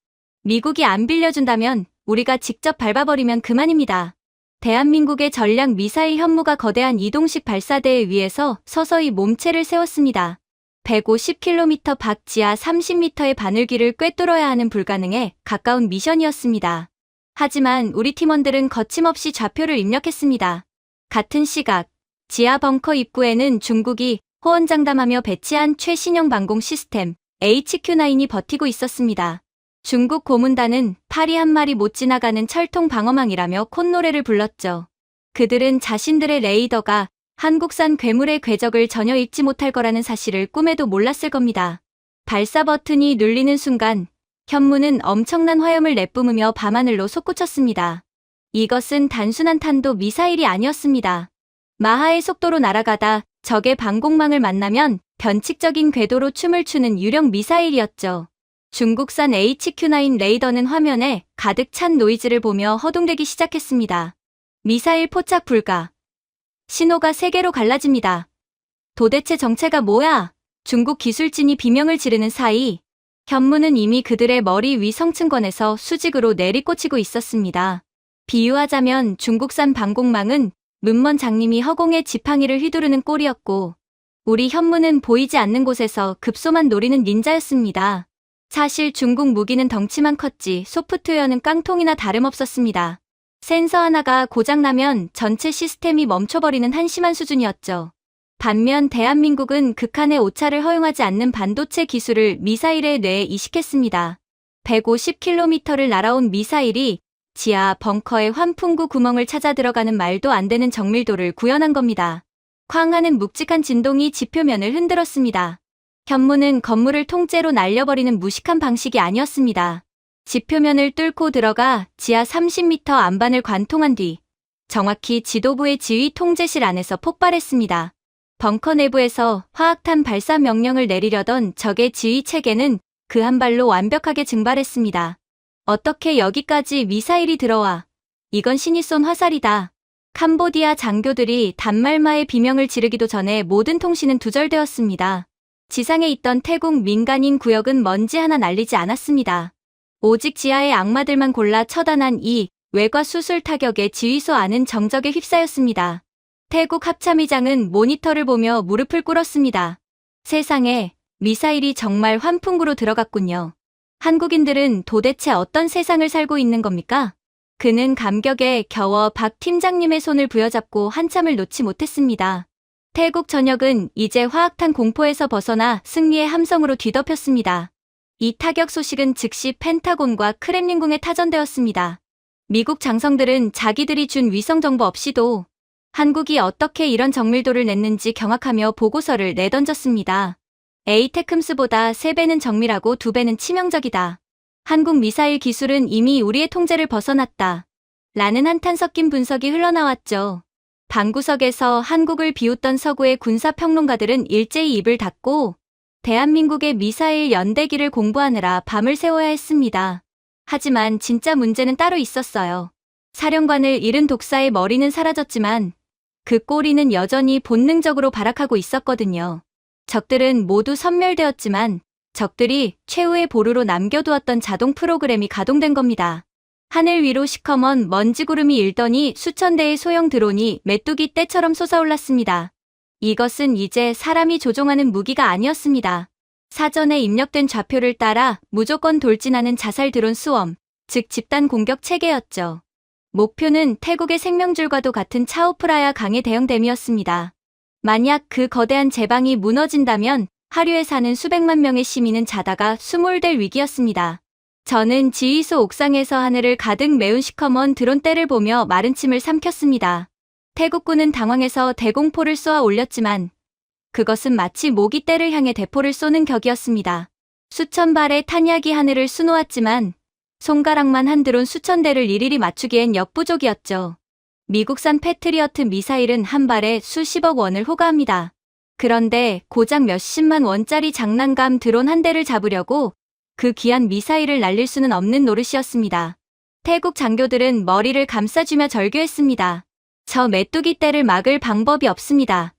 미국이 안 빌려준다면 우리가 직접 밟아버리면 그만입니다. 대한민국의 전략 미사일 현무가 거대한 이동식 발사대에 위에서 서서히 몸체를 세웠습니다. 150km 밖 지하 30m의 바늘길을 꿰뚫어야 하는 불가능에 가까운 미션이었습니다. 하지만 우리 팀원들은 거침없이 좌표를 입력했습니다. 같은 시각, 지하 벙커 입구에는 중국이 호언장담하며 배치한 최신형 방공 시스템 HQ9이 버티고 있었습니다. 중국 고문단은 파리 한 마리 못 지나가는 철통 방어망이라며 콧노래를 불렀죠. 그들은 자신들의 레이더가 한국산 괴물의 궤적을 전혀 읽지 못할 거라는 사실을 꿈에도 몰랐을 겁니다. 발사 버튼이 눌리는 순간 현무는 엄청난 화염을 내뿜으며 밤하늘로 솟구쳤습니다. 이것은 단순한 탄도 미사일이 아니었습니다. 마하의 속도로 날아가다 적의 방공망을 만나면 변칙적인 궤도로 춤을 추는 유령 미사일이었죠. 중국산 HQ9 레이더는 화면에 가득 찬 노이즈를 보며 허둥대기 시작했습니다. 미사일 포착 불가. 신호가 3개로 갈라집니다. 도대체 정체가 뭐야? 중국 기술진이 비명을 지르는 사이 현무는 이미 그들의 머리 위 성층권에서 수직으로 내리꽂히고 있었습니다. 비유하자면 중국산 방공망은 문먼 장님이 허공에 지팡이를 휘두르는 꼴이었고 우리 현무는 보이지 않는 곳에서 급소만 노리는 닌자였습니다. 사실 중국 무기는 덩치만 컸지 소프트웨어는 깡통이나 다름없었습니다. 센서 하나가 고장나면 전체 시스템이 멈춰버리는 한심한 수준이었죠. 반면 대한민국은 극한의 오차를 허용하지 않는 반도체 기술을 미사일의 뇌에 이식했습니다. 150km를 날아온 미사일이 지하 벙커의 환풍구 구멍을 찾아 들어가는 말도 안 되는 정밀도를 구현한 겁니다. 쾅하는 묵직한 진동이 지표면을 흔들었습니다. 현무는 건물을 통째로 날려버리는 무식한 방식이 아니었습니다. 지표면을 뚫고 들어가 지하 30m 안반을 관통한 뒤 정확히 지도부의 지휘 통제실 안에서 폭발했습니다. 벙커 내부에서 화학탄 발사 명령을 내리려던 적의 지휘 체계는 그 한 발로 완벽하게 증발했습니다. 어떻게 여기까지 미사일이 들어와? 이건 신이 쏜 화살이다. 캄보디아 장교들이 단말마의 비명을 지르기도 전에 모든 통신은 두절되었습니다. 지상에 있던 태국 민간인 구역은 먼지 하나 날리지 않았습니다. 오직 지하의 악마들만 골라 처단한 이 외과 수술 타격에 지휘소 안은 정적에 휩싸였습니다. 태국 합참의장은 모니터를 보며 무릎을 꿇었습니다. 세상에, 미사일이 정말 환풍구로 들어갔군요. 한국인들은 도대체 어떤 세상을 살고 있는 겁니까? 그는 감격에 겨워 박 팀장님의 손을 부여잡고 한참을 놓지 못했습니다. 태국 전역은 이제 화학탄 공포에서 벗어나 승리의 함성으로 뒤덮였습니다. 이 타격 소식은 즉시 펜타곤과 크렘린궁에 타전되었습니다. 미국 장성들은 자기들이 준 위성 정보 없이도 한국이 어떻게 이런 정밀도를 냈는지 경악하며 보고서를 내던졌습니다. 에이테크음스보다 3배는 정밀하고 2배는 치명적이다. 한국 미사일 기술은 이미 우리의 통제를 벗어났다. 라는 한탄 섞인 분석이 흘러나왔죠. 방구석에서 한국을 비웃던 서구의 군사평론가들은 일제히 입을 닫고 대한민국의 미사일 연대기를 공부하느라 밤을 새워야 했습니다. 하지만 진짜 문제는 따로 있었어요. 사령관을 잃은 독사의 머리는 사라졌지만 그 꼬리는 여전히 본능적으로 발악하고 있었거든요. 적들은 모두 섬멸되었지만 적들이 최후의 보루로 남겨두었던 자동 프로그램이 가동된 겁니다. 하늘 위로 시커먼 먼지구름이 일더니 수천 대의 소형 드론이 메뚜기 떼처럼 솟아올랐습니다. 이것은 이제 사람이 조종하는 무기가 아니었습니다. 사전에 입력된 좌표를 따라 무조건 돌진하는 자살 드론 수험, 즉 집단 공격 체계였죠. 목표는 태국의 생명줄과도 같은 차오프라야 강의 대형댐이었습니다. 만약 그 거대한 제방이 무너진다면 하류에 사는 수백만 명의 시민은 자다가 수몰될 위기였습니다. 저는 지휘소 옥상에서 하늘을 가득 메운 시커먼 드론떼를 보며 마른 침을 삼켰습니다. 태국군은 당황해서 대공포를 쏘아 올렸지만 그것은 마치 모기 떼를 향해 대포를 쏘는 격이었습니다. 수천 발의 탄약이 하늘을 수놓았지만 손가락만 한 드론 수천 대를 일일이 맞추기엔 역부족이었죠. 미국산 패트리어트 미사일은 한 발에 수십억 원을 호가합니다. 그런데 고작 몇십만 원짜리 장난감 드론 한 대를 잡으려고 그 귀한 미사일을 날릴 수는 없는 노릇이었습니다. 태국 장교들은 머리를 감싸주며 절규했습니다. 저 메뚜기 떼를 막을 방법이 없습니다.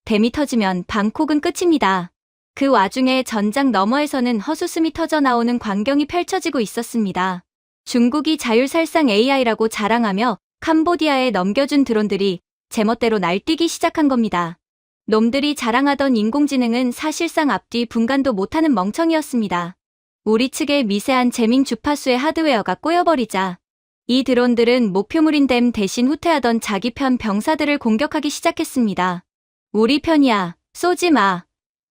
댐이 터지면 방콕은 끝입니다. 그 와중에 전장 너머에서는 헛웃음이 터져 나오는 광경이 펼쳐지고 있었습니다. 중국이 자율살상 AI라고 자랑하며 캄보디아에 넘겨준 드론들이 제멋대로 날뛰기 시작한 겁니다. 놈들이 자랑하던 인공지능은 사실상 앞뒤 분간도 못하는 멍청이였습니다. 우리 측의 미세한 재밍 주파수의 하드웨어가 꼬여버리자 이 드론들은 목표물인 댐 대신 후퇴하던 자기 편 병사들을 공격하기 시작했습니다. 우리 편이야, 쏘지 마.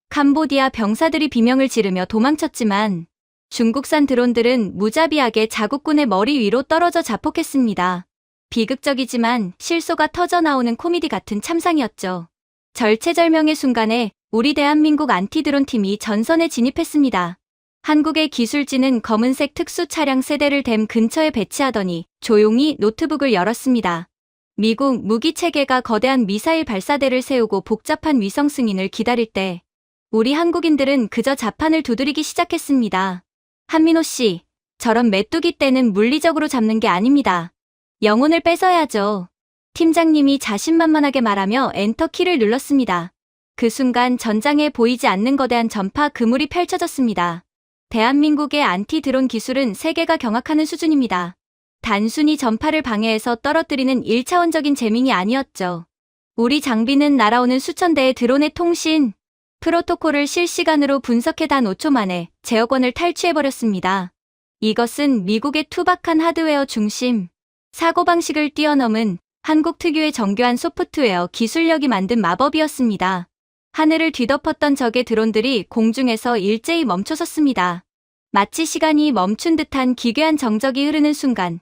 캄보디아 병사들이 비명을 지르며 도망쳤지만 중국산 드론들은 무자비하게 자국군의 머리 위로 떨어져 자폭했습니다. 비극적이지만 실소가 터져 나오는 코미디 같은 참상이었죠. 절체절명의 순간에 우리 대한민국 안티드론 팀이 전선에 진입했습니다. 한국의 기술진은 검은색 특수 차량 세대를 댐 근처에 배치하더니 조용히 노트북을 열었습니다. 미국 무기체계가 거대한 미사일 발사대를 세우고 복잡한 위성 승인을 기다릴 때 우리 한국인들은 그저 자판을 두드리기 시작했습니다. 한민호 씨, 저런 메뚜기 떼는 물리적으로 잡는 게 아닙니다. 영혼을 뺏어야죠. 팀장님이 자신만만하게 말하며 엔터키를 눌렀습니다. 그 순간 전장에 보이지 않는 거대한 전파 그물이 펼쳐졌습니다. 대한민국의 안티드론 기술은 세계가 경악하는 수준입니다. 단순히 전파를 방해해서 떨어뜨리는 1차원적인 재밍이 아니었죠. 우리 장비는 날아오는 수천 대의 드론의 통신, 프로토콜을 실시간으로 분석해 단 5초 만에 제어 권을 탈취해버렸습니다. 이것은 미국의 투박한 하드웨어 중심, 사고방식을 뛰어넘은 한국 특유의 정교한 소프트웨어 기술력이 만든 마법이었습니다. 하늘을 뒤덮었던 적의 드론들이 공중에서 일제히 멈춰섰습니다. 마치 시간이 멈춘 듯한 기괴한 정적이 흐르는 순간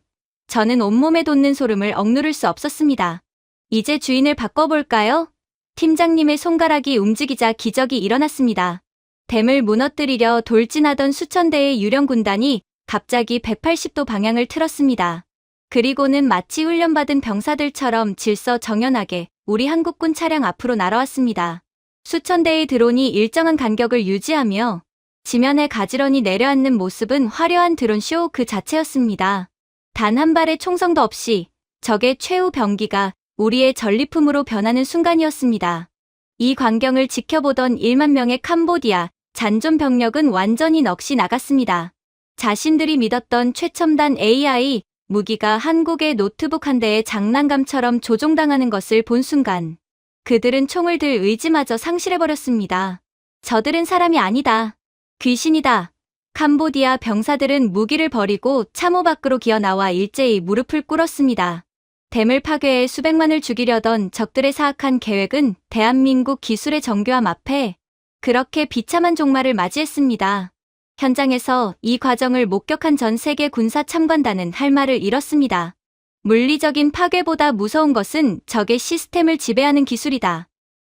저는 온몸에 돋는 소름을 억누를 수 없었습니다. 이제 주인을 바꿔볼까요? 팀장님의 손가락이 움직이자 기적이 일어났습니다. 댐을 무너뜨리려 돌진하던 수천 대의 유령 군단이 갑자기 180도 방향을 틀었습니다. 그리고는 마치 훈련받은 병사들처럼 질서정연하게 우리 한국군 차량 앞으로 날아왔습니다. 수천 대의 드론이 일정한 간격을 유지하며 지면에 가지런히 내려앉는 모습은 화려한 드론쇼 그 자체였습니다. 단 한 발의 총성도 없이 적의 최후 병기가 우리의 전리품으로 변하는 순간이었습니다. 이 광경을 지켜보던 1만 명의 캄보디아 잔존 병력은 완전히 넋이 나갔습니다. 자신들이 믿었던 최첨단 AI 무기가 한국의 노트북 한 대의 장난감처럼 조종당하는 것을 본 순간 그들은 총을 들 의지마저 상실해버렸습니다. 저들은 사람이 아니다. 귀신이다. 캄보디아 병사들은 무기를 버리고 참호 밖으로 기어나와 일제히 무릎을 꿇었습니다. 댐을 파괴해 수백만을 죽이려던 적들의 사악한 계획은 대한민국 기술의 정교함 앞에 그렇게 비참한 종말을 맞이했습니다. 현장에서 이 과정을 목격한 전 세계 군사 참관단은 할 말을 잃었습니다. 물리적인 파괴보다 무서운 것은 적의 시스템을 지배하는 기술이다.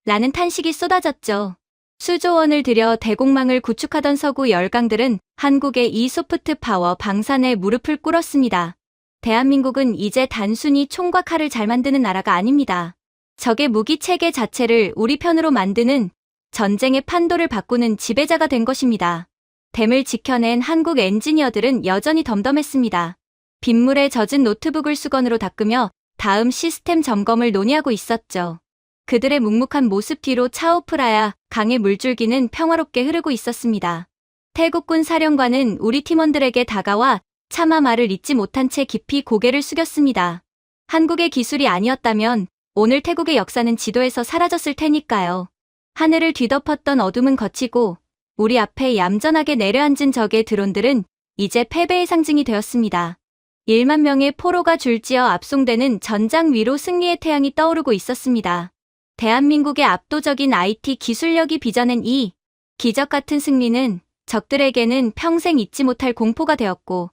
라는 탄식이 쏟아졌죠. 수조 원을 들여 대공망을 구축하던 서구 열강들은 한국의 이 소프트 파워 방산에 무릎을 꿇었습니다. 대한민국은 이제 단순히 총과 칼을 잘 만드는 나라가 아닙니다. 적의 무기 체계 자체를 우리 편으로 만드는 전쟁의 판도를 바꾸는 지배자가 된 것입니다. 댐을 지켜낸 한국 엔지니어들은 여전히 덤덤했습니다. 빗물에 젖은 노트북을 수건으로 닦으며 다음 시스템 점검을 논의하고 있었죠. 그들의 묵묵한 모습 뒤로 차오프라야 강의 물줄기는 평화롭게 흐르고 있었습니다. 태국군 사령관은 우리 팀원들에게 다가와 차마 말을 잇지 못한 채 깊이 고개를 숙였습니다. 한국의 기술이 아니었다면 오늘 태국의 역사는 지도에서 사라졌을 테니까요. 하늘을 뒤덮었던 어둠은 걷히고 우리 앞에 얌전하게 내려앉은 적의 드론들은 이제 패배의 상징이 되었습니다. 1만 명의 포로가 줄지어 압송되는 전장 위로 승리의 태양이 떠오르고 있었습니다. 대한민국의 압도적인 IT 기술력이 빚어낸 이 기적 같은 승리는 적들에게는 평생 잊지 못할 공포가 되었고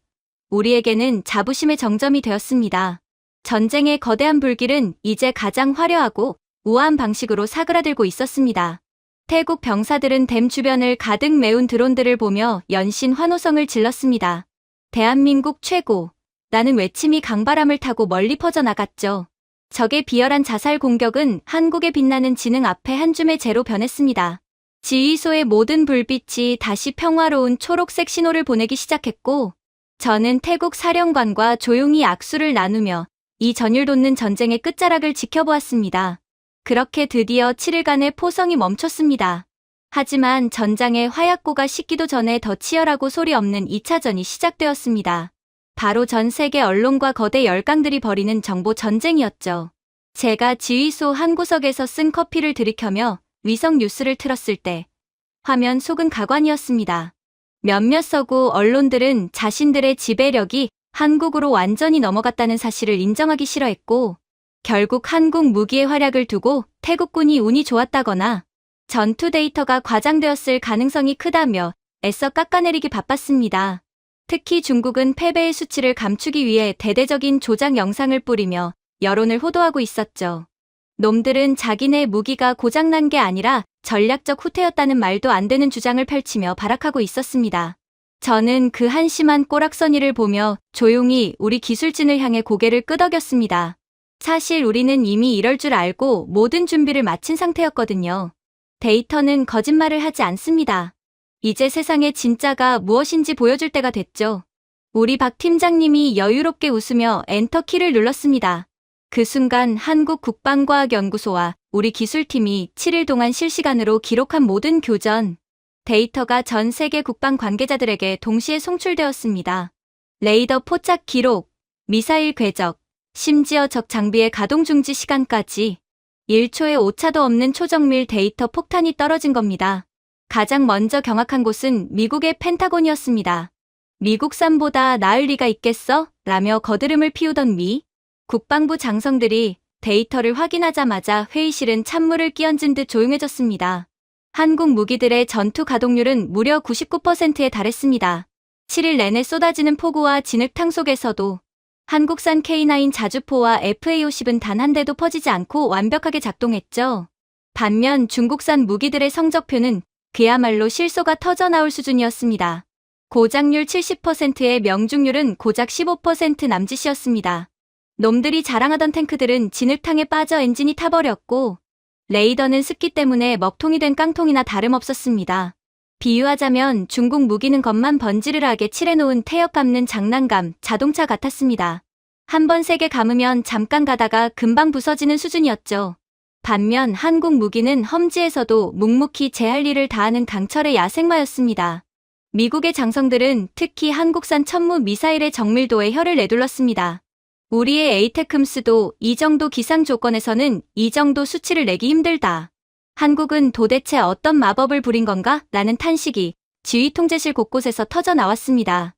우리에게는 자부심의 정점이 되었습니다. 전쟁의 거대한 불길은 이제 가장 화려하고 우아한 방식으로 사그라들고 있었습니다. 태국 병사들은 댐 주변을 가득 메운 드론들을 보며 연신 환호성을 질렀습니다. 대한민국 최고! 라는 외침이 강바람을 타고 멀리 퍼져나갔죠. 적의 비열한 자살 공격은 한국의 빛나는 지능 앞에 한 줌의 재로 변했습니다. 지휘소의 모든 불빛이 다시 평화로운 초록색 신호를 보내기 시작했고 저는 태국 사령관과 조용히 악수를 나누며 이 전율 돋는 전쟁의 끝자락을 지켜보았습니다. 그렇게 드디어 7일간의 포성이 멈췄습니다. 하지만 전장의 화약고가 식기도 전에 더 치열하고 소리 없는 2차전이 시작되었습니다. 바로 전 세계 언론과 거대 열강들이 벌이는 정보 전쟁이었죠. 제가 지휘소 한 구석에서 쓴 커피를 들이켜며 위성 뉴스를 틀었을 때 화면 속은 가관이었습니다. 몇몇 서구 언론들은 자신들의 지배력이 한국으로 완전히 넘어갔다는 사실을 인정하기 싫어했고 결국 한국 무기의 활약을 두고 태국군이 운이 좋았다거나 전투 데이터가 과장되었을 가능성이 크다며 애써 깎아내리기 바빴습니다. 특히 중국은 패배의 수치를 감추기 위해 대대적인 조작 영상을 뿌리며 여론을 호도하고 있었죠. 놈들은 자기네 무기가 고장난 게 아니라 전략적 후퇴였다는 말도 안 되는 주장을 펼치며 발악하고 있었습니다. 저는 그 한심한 꼬락서니를 보며 조용히 우리 기술진을 향해 고개를 끄덕였습니다. 사실 우리는 이미 이럴 줄 알고 모든 준비를 마친 상태였거든요. 데이터는 거짓말을 하지 않습니다. 이제 세상의 진짜가 무엇인지 보여줄 때가 됐죠. 우리 박 팀장님이 여유롭게 웃으며 엔터키를 눌렀습니다. 그 순간 한국 국방과학연구소와 우리 기술팀이 7일 동안 실시간으로 기록한 모든 교전 데이터가 전 세계 국방 관계자들에게 동시에 송출되었습니다. 레이더 포착 기록, 미사일 궤적, 심지어 적 장비의 가동 중지 시간까지 1초의 오차도 없는 초정밀 데이터 폭탄이 떨어진 겁니다. 가장 먼저 경악한 곳은 미국의 펜타곤이었습니다. 미국산보다 나을 리가 있겠어? 라며 거드름을 피우던 미 국방부 장성들이 데이터를 확인하자마자 회의실은 찬물을 끼얹은 듯 조용해졌습니다. 한국 무기들의 전투 가동률은 무려 99%에 달했습니다. 7일 내내 쏟아지는 폭우와 진흙탕 속에서도 한국산 K9 자주포와 FA-50은 단 한 대도 퍼지지 않고 완벽하게 작동했죠. 반면 중국산 무기들의 성적표는 그야말로 실소가 터져나올 수준이었습니다. 고장률 70%의 명중률은 고작 15% 남짓이었습니다. 놈들이 자랑하던 탱크들은 진흙탕에 빠져 엔진이 타버렸고 레이더는 습기 때문에 먹통이 된 깡통이나 다름없었습니다. 비유하자면 중국 무기는 겉만 번지르르하게 칠해놓은 태엽 감는 장난감, 자동차 같았습니다. 한 번 세게 감으면 잠깐 가다가 금방 부서지는 수준이었죠. 반면 한국 무기는 험지에서도 묵묵히 제 할 일을 다하는 강철의 야생마였습니다. 미국의 장성들은 특히 한국산 천무 미사일의 정밀도에 혀를 내둘렀습니다. 우리의 에이테크მს도 이 정도 기상 조건에서는 이 정도 수치를 내기 힘들다. 한국은 도대체 어떤 마법을 부린 건가? 라는 탄식이 지휘 통제실 곳곳에서 터져 나왔습니다.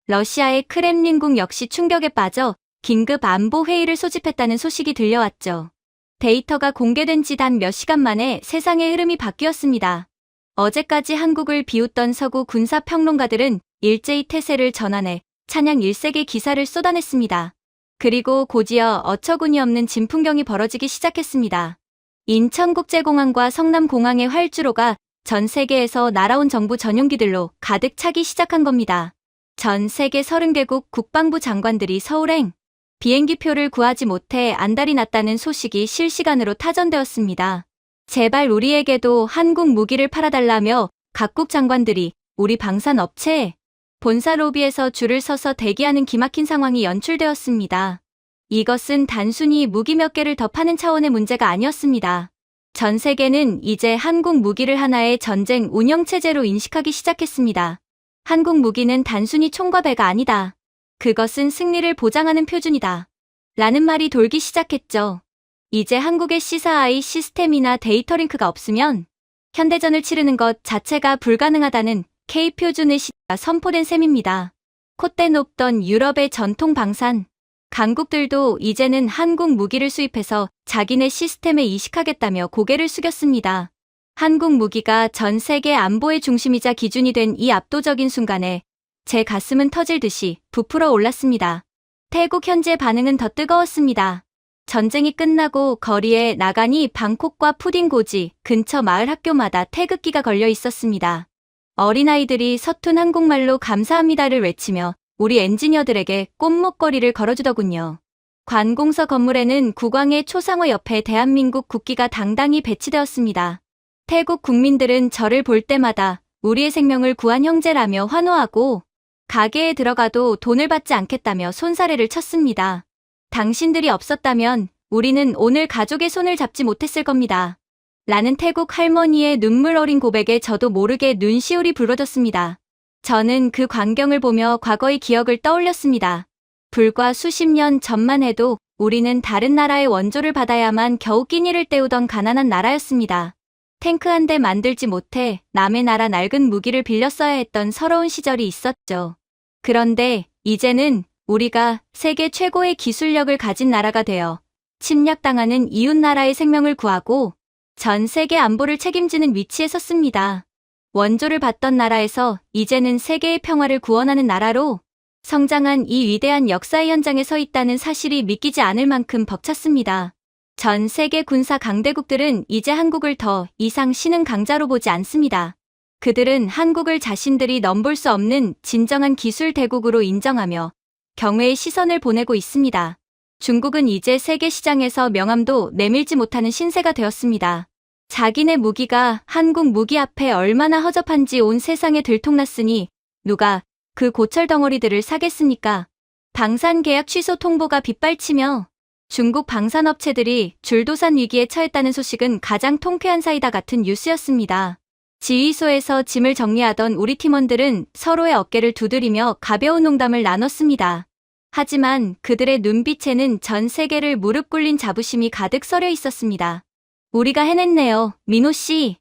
러시아의 크렘린궁 역시 충격에 빠져 긴급 안보 회의를 소집했다는 소식이 들려왔죠. 데이터가 공개된 지 단 몇 시간 만에 세상의 흐름이 바뀌었습니다. 어제까지 한국을 비웃던 서구 군사평론가들은 일제히 태세를 전환해 찬양 일색의 기사를 쏟아냈습니다. 그리고 곧이어 어처구니없는 진풍경이 벌어지기 시작했습니다. 인천국제공항과 성남공항의 활주로가 전 세계에서 날아온 정부 전용기들로 가득 차기 시작한 겁니다. 전 세계 30개국 국방부 장관들이 서울행 비행기표를 구하지 못해 안달이 났다는 소식이 실시간으로 타전되었습니다. 제발 우리에게도 한국 무기를 팔아달라며 각국 장관들이 우리 방산업체에 본사 로비에서 줄을 서서 대기하는 기막힌 상황이 연출되었습니다. 이것은 단순히 무기 몇 개를 더 파는 차원의 문제가 아니었습니다. 전 세계는 이제 한국 무기를 하나의 전쟁 운영체제로 인식하기 시작했습니다. 한국 무기는 단순히 총과 배가 아니다. 그것은 승리를 보장하는 표준이다. 라는 말이 돌기 시작했죠. 이제 한국의 C4I 시스템이나 데이터링크가 없으면 현대전을 치르는 것 자체가 불가능하다는 K표준의 시대가 선포된 셈입니다. 콧대 높던 유럽의 전통 방산 강국들도 이제는 한국 무기를 수입해서 자기네 시스템에 이식하겠다며 고개를 숙였습니다. 한국 무기가 전 세계 안보의 중심이자 기준이 된 이 압도적인 순간에 제 가슴은 터질 듯이 부풀어 올랐습니다. 태국 현지의 반응은 더 뜨거웠습니다. 전쟁이 끝나고 거리에 나가니 방콕과 푸딩고지 근처 마을 학교마다 태극기가 걸려 있었습니다. 어린아이들이 서툰 한국말로 감사합니다를 외치며 우리 엔지니어들에게 꽃목걸이를 걸어주더군요. 관공서 건물에는 국왕의 초상화 옆에 대한민국 국기가 당당히 배치되었습니다. 태국 국민들은 저를 볼 때마다 우리의 생명을 구한 형제라며 환호하고 가게에 들어가도 돈을 받지 않겠다며 손사래를 쳤습니다. 당신들이 없었다면 우리는 오늘 가족의 손을 잡지 못했을 겁니다. 라는 태국 할머니의 눈물 어린 고백에 저도 모르게 눈시울이 붉어졌습니다. 저는 그 광경을 보며 과거의 기억을 떠올렸습니다. 불과 수십 년 전만 해도 우리는 다른 나라의 원조를 받아야만 겨우 끼니를 때우던 가난한 나라였습니다. 탱크 한 대 만들지 못해 남의 나라 낡은 무기를 빌려 써야 했던 서러운 시절이 있었죠. 그런데 이제는 우리가 세계 최고의 기술력을 가진 나라가 되어 침략당하는 이웃 나라의 생명을 구하고 전 세계 안보를 책임지는 위치에 섰습니다. 원조를 받던 나라에서 이제는 세계의 평화를 구원하는 나라로 성장한 이 위대한 역사의 현장에 서 있다는 사실이 믿기지 않을 만큼 벅찼습니다. 전 세계 군사 강대국들은 이제 한국을 더 이상 신흥 강자로 보지 않습니다. 그들은 한국을 자신들이 넘볼 수 없는 진정한 기술 대국으로 인정하며 경외의 시선을 보내고 있습니다. 중국은 이제 세계 시장에서 명함도 내밀지 못하는 신세가 되었습니다. 자기네 무기가 한국 무기 앞에 얼마나 허접한지 온 세상에 들통났으니 누가 그 고철 덩어리들을 사겠습니까? 방산 계약 취소 통보가 빗발치며 중국 방산업체들이 줄도산 위기에 처했다는 소식은 가장 통쾌한 사이다 같은 뉴스였습니다. 지휘소에서 짐을 정리하던 우리 팀원들은 서로의 어깨를 두드리며 가벼운 농담을 나눴습니다. 하지만 그들의 눈빛에는 전 세계를 무릎 꿇린 자부심이 가득 서려 있었습니다. 우리가 해냈네요, 민호 씨.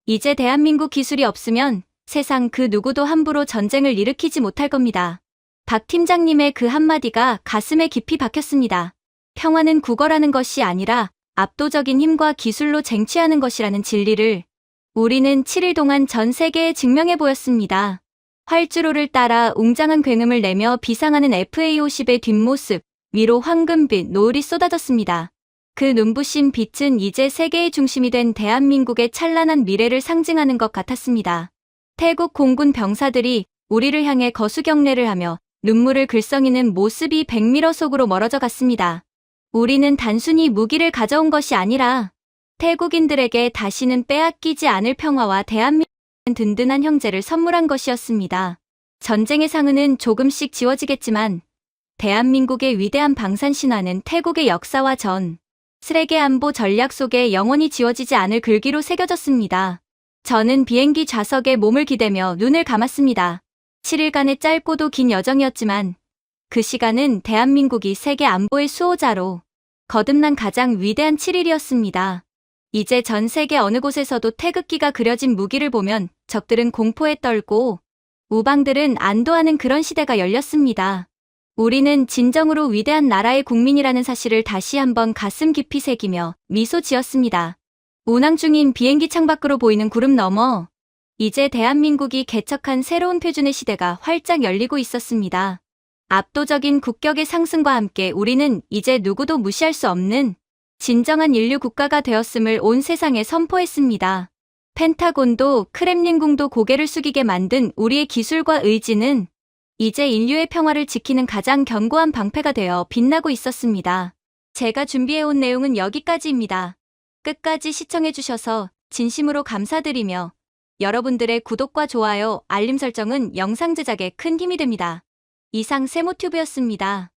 이제 대한민국 기술이 없으면 세상 그 누구도 함부로 전쟁을 일으키지 못할 겁니다. 박 팀장님의 그 한마디가 가슴에 깊이 박혔습니다. 평화는 국어라는 것이 아니라 압도적인 힘과 기술로 쟁취하는 것이라는 진리를 우리는 7일 동안 전 세계에 증명해 보였습니다. 활주로를 따라 웅장한 굉음을 내며 비상하는 FA-50의 뒷모습 위로 황금빛 노을이 쏟아졌습니다. 그 눈부신 빛은 이제 세계의 중심이 된 대한민국의 찬란한 미래를 상징하는 것 같았습니다. 태국 공군 병사들이 우리를 향해 거수경례를 하며 눈물을 글썽이는 모습이 백미러 속으로 멀어져 갔습니다. 우리는 단순히 무기를 가져온 것이 아니라 태국인들에게 다시는 빼앗기지 않을 평화와 대한민국의 든든한 형제를 선물한 것이었습니다. 전쟁의 상흔은 조금씩 지워지겠지만 대한민국의 위대한 방산 신화는 태국의 역사와 전 세계 안보 전략 속에 영원히 지워지지 않을 글귀로 새겨졌습니다. 저는 비행기 좌석에 몸을 기대며 눈을 감았습니다. 7일간의 짧고도 긴 여정이었지만 그 시간은 대한민국이 세계 안보의 수호자로 거듭난 가장 위대한 7일이었습니다. 이제 전 세계 어느 곳에서도 태극기가 그려진 무기를 보면 적들은 공포에 떨고 우방들은 안도하는 그런 시대가 열렸습니다. 우리는 진정으로 위대한 나라의 국민이라는 사실을 다시 한번 가슴 깊이 새기며 미소 지었습니다. 운항 중인 비행기 창밖으로 보이는 구름 너머, 이제 대한민국이 개척한 새로운 표준의 시대가 활짝 열리고 있었습니다. 압도적인 국격의 상승과 함께 우리는 이제 누구도 무시할 수 없는 진정한 인류 국가가 되었음을 온 세상에 선포했습니다. 펜타곤도 크렘린궁도 고개를 숙이게 만든 우리의 기술과 의지는 이제 인류의 평화를 지키는 가장 견고한 방패가 되어 빛나고 있었습니다. 제가 준비해온 내용은 여기까지입니다. 끝까지 시청해주셔서 진심으로 감사드리며 여러분들의 구독과 좋아요, 알림 설정은 영상 제작에 큰 힘이 됩니다. 이상 세모튜브였습니다.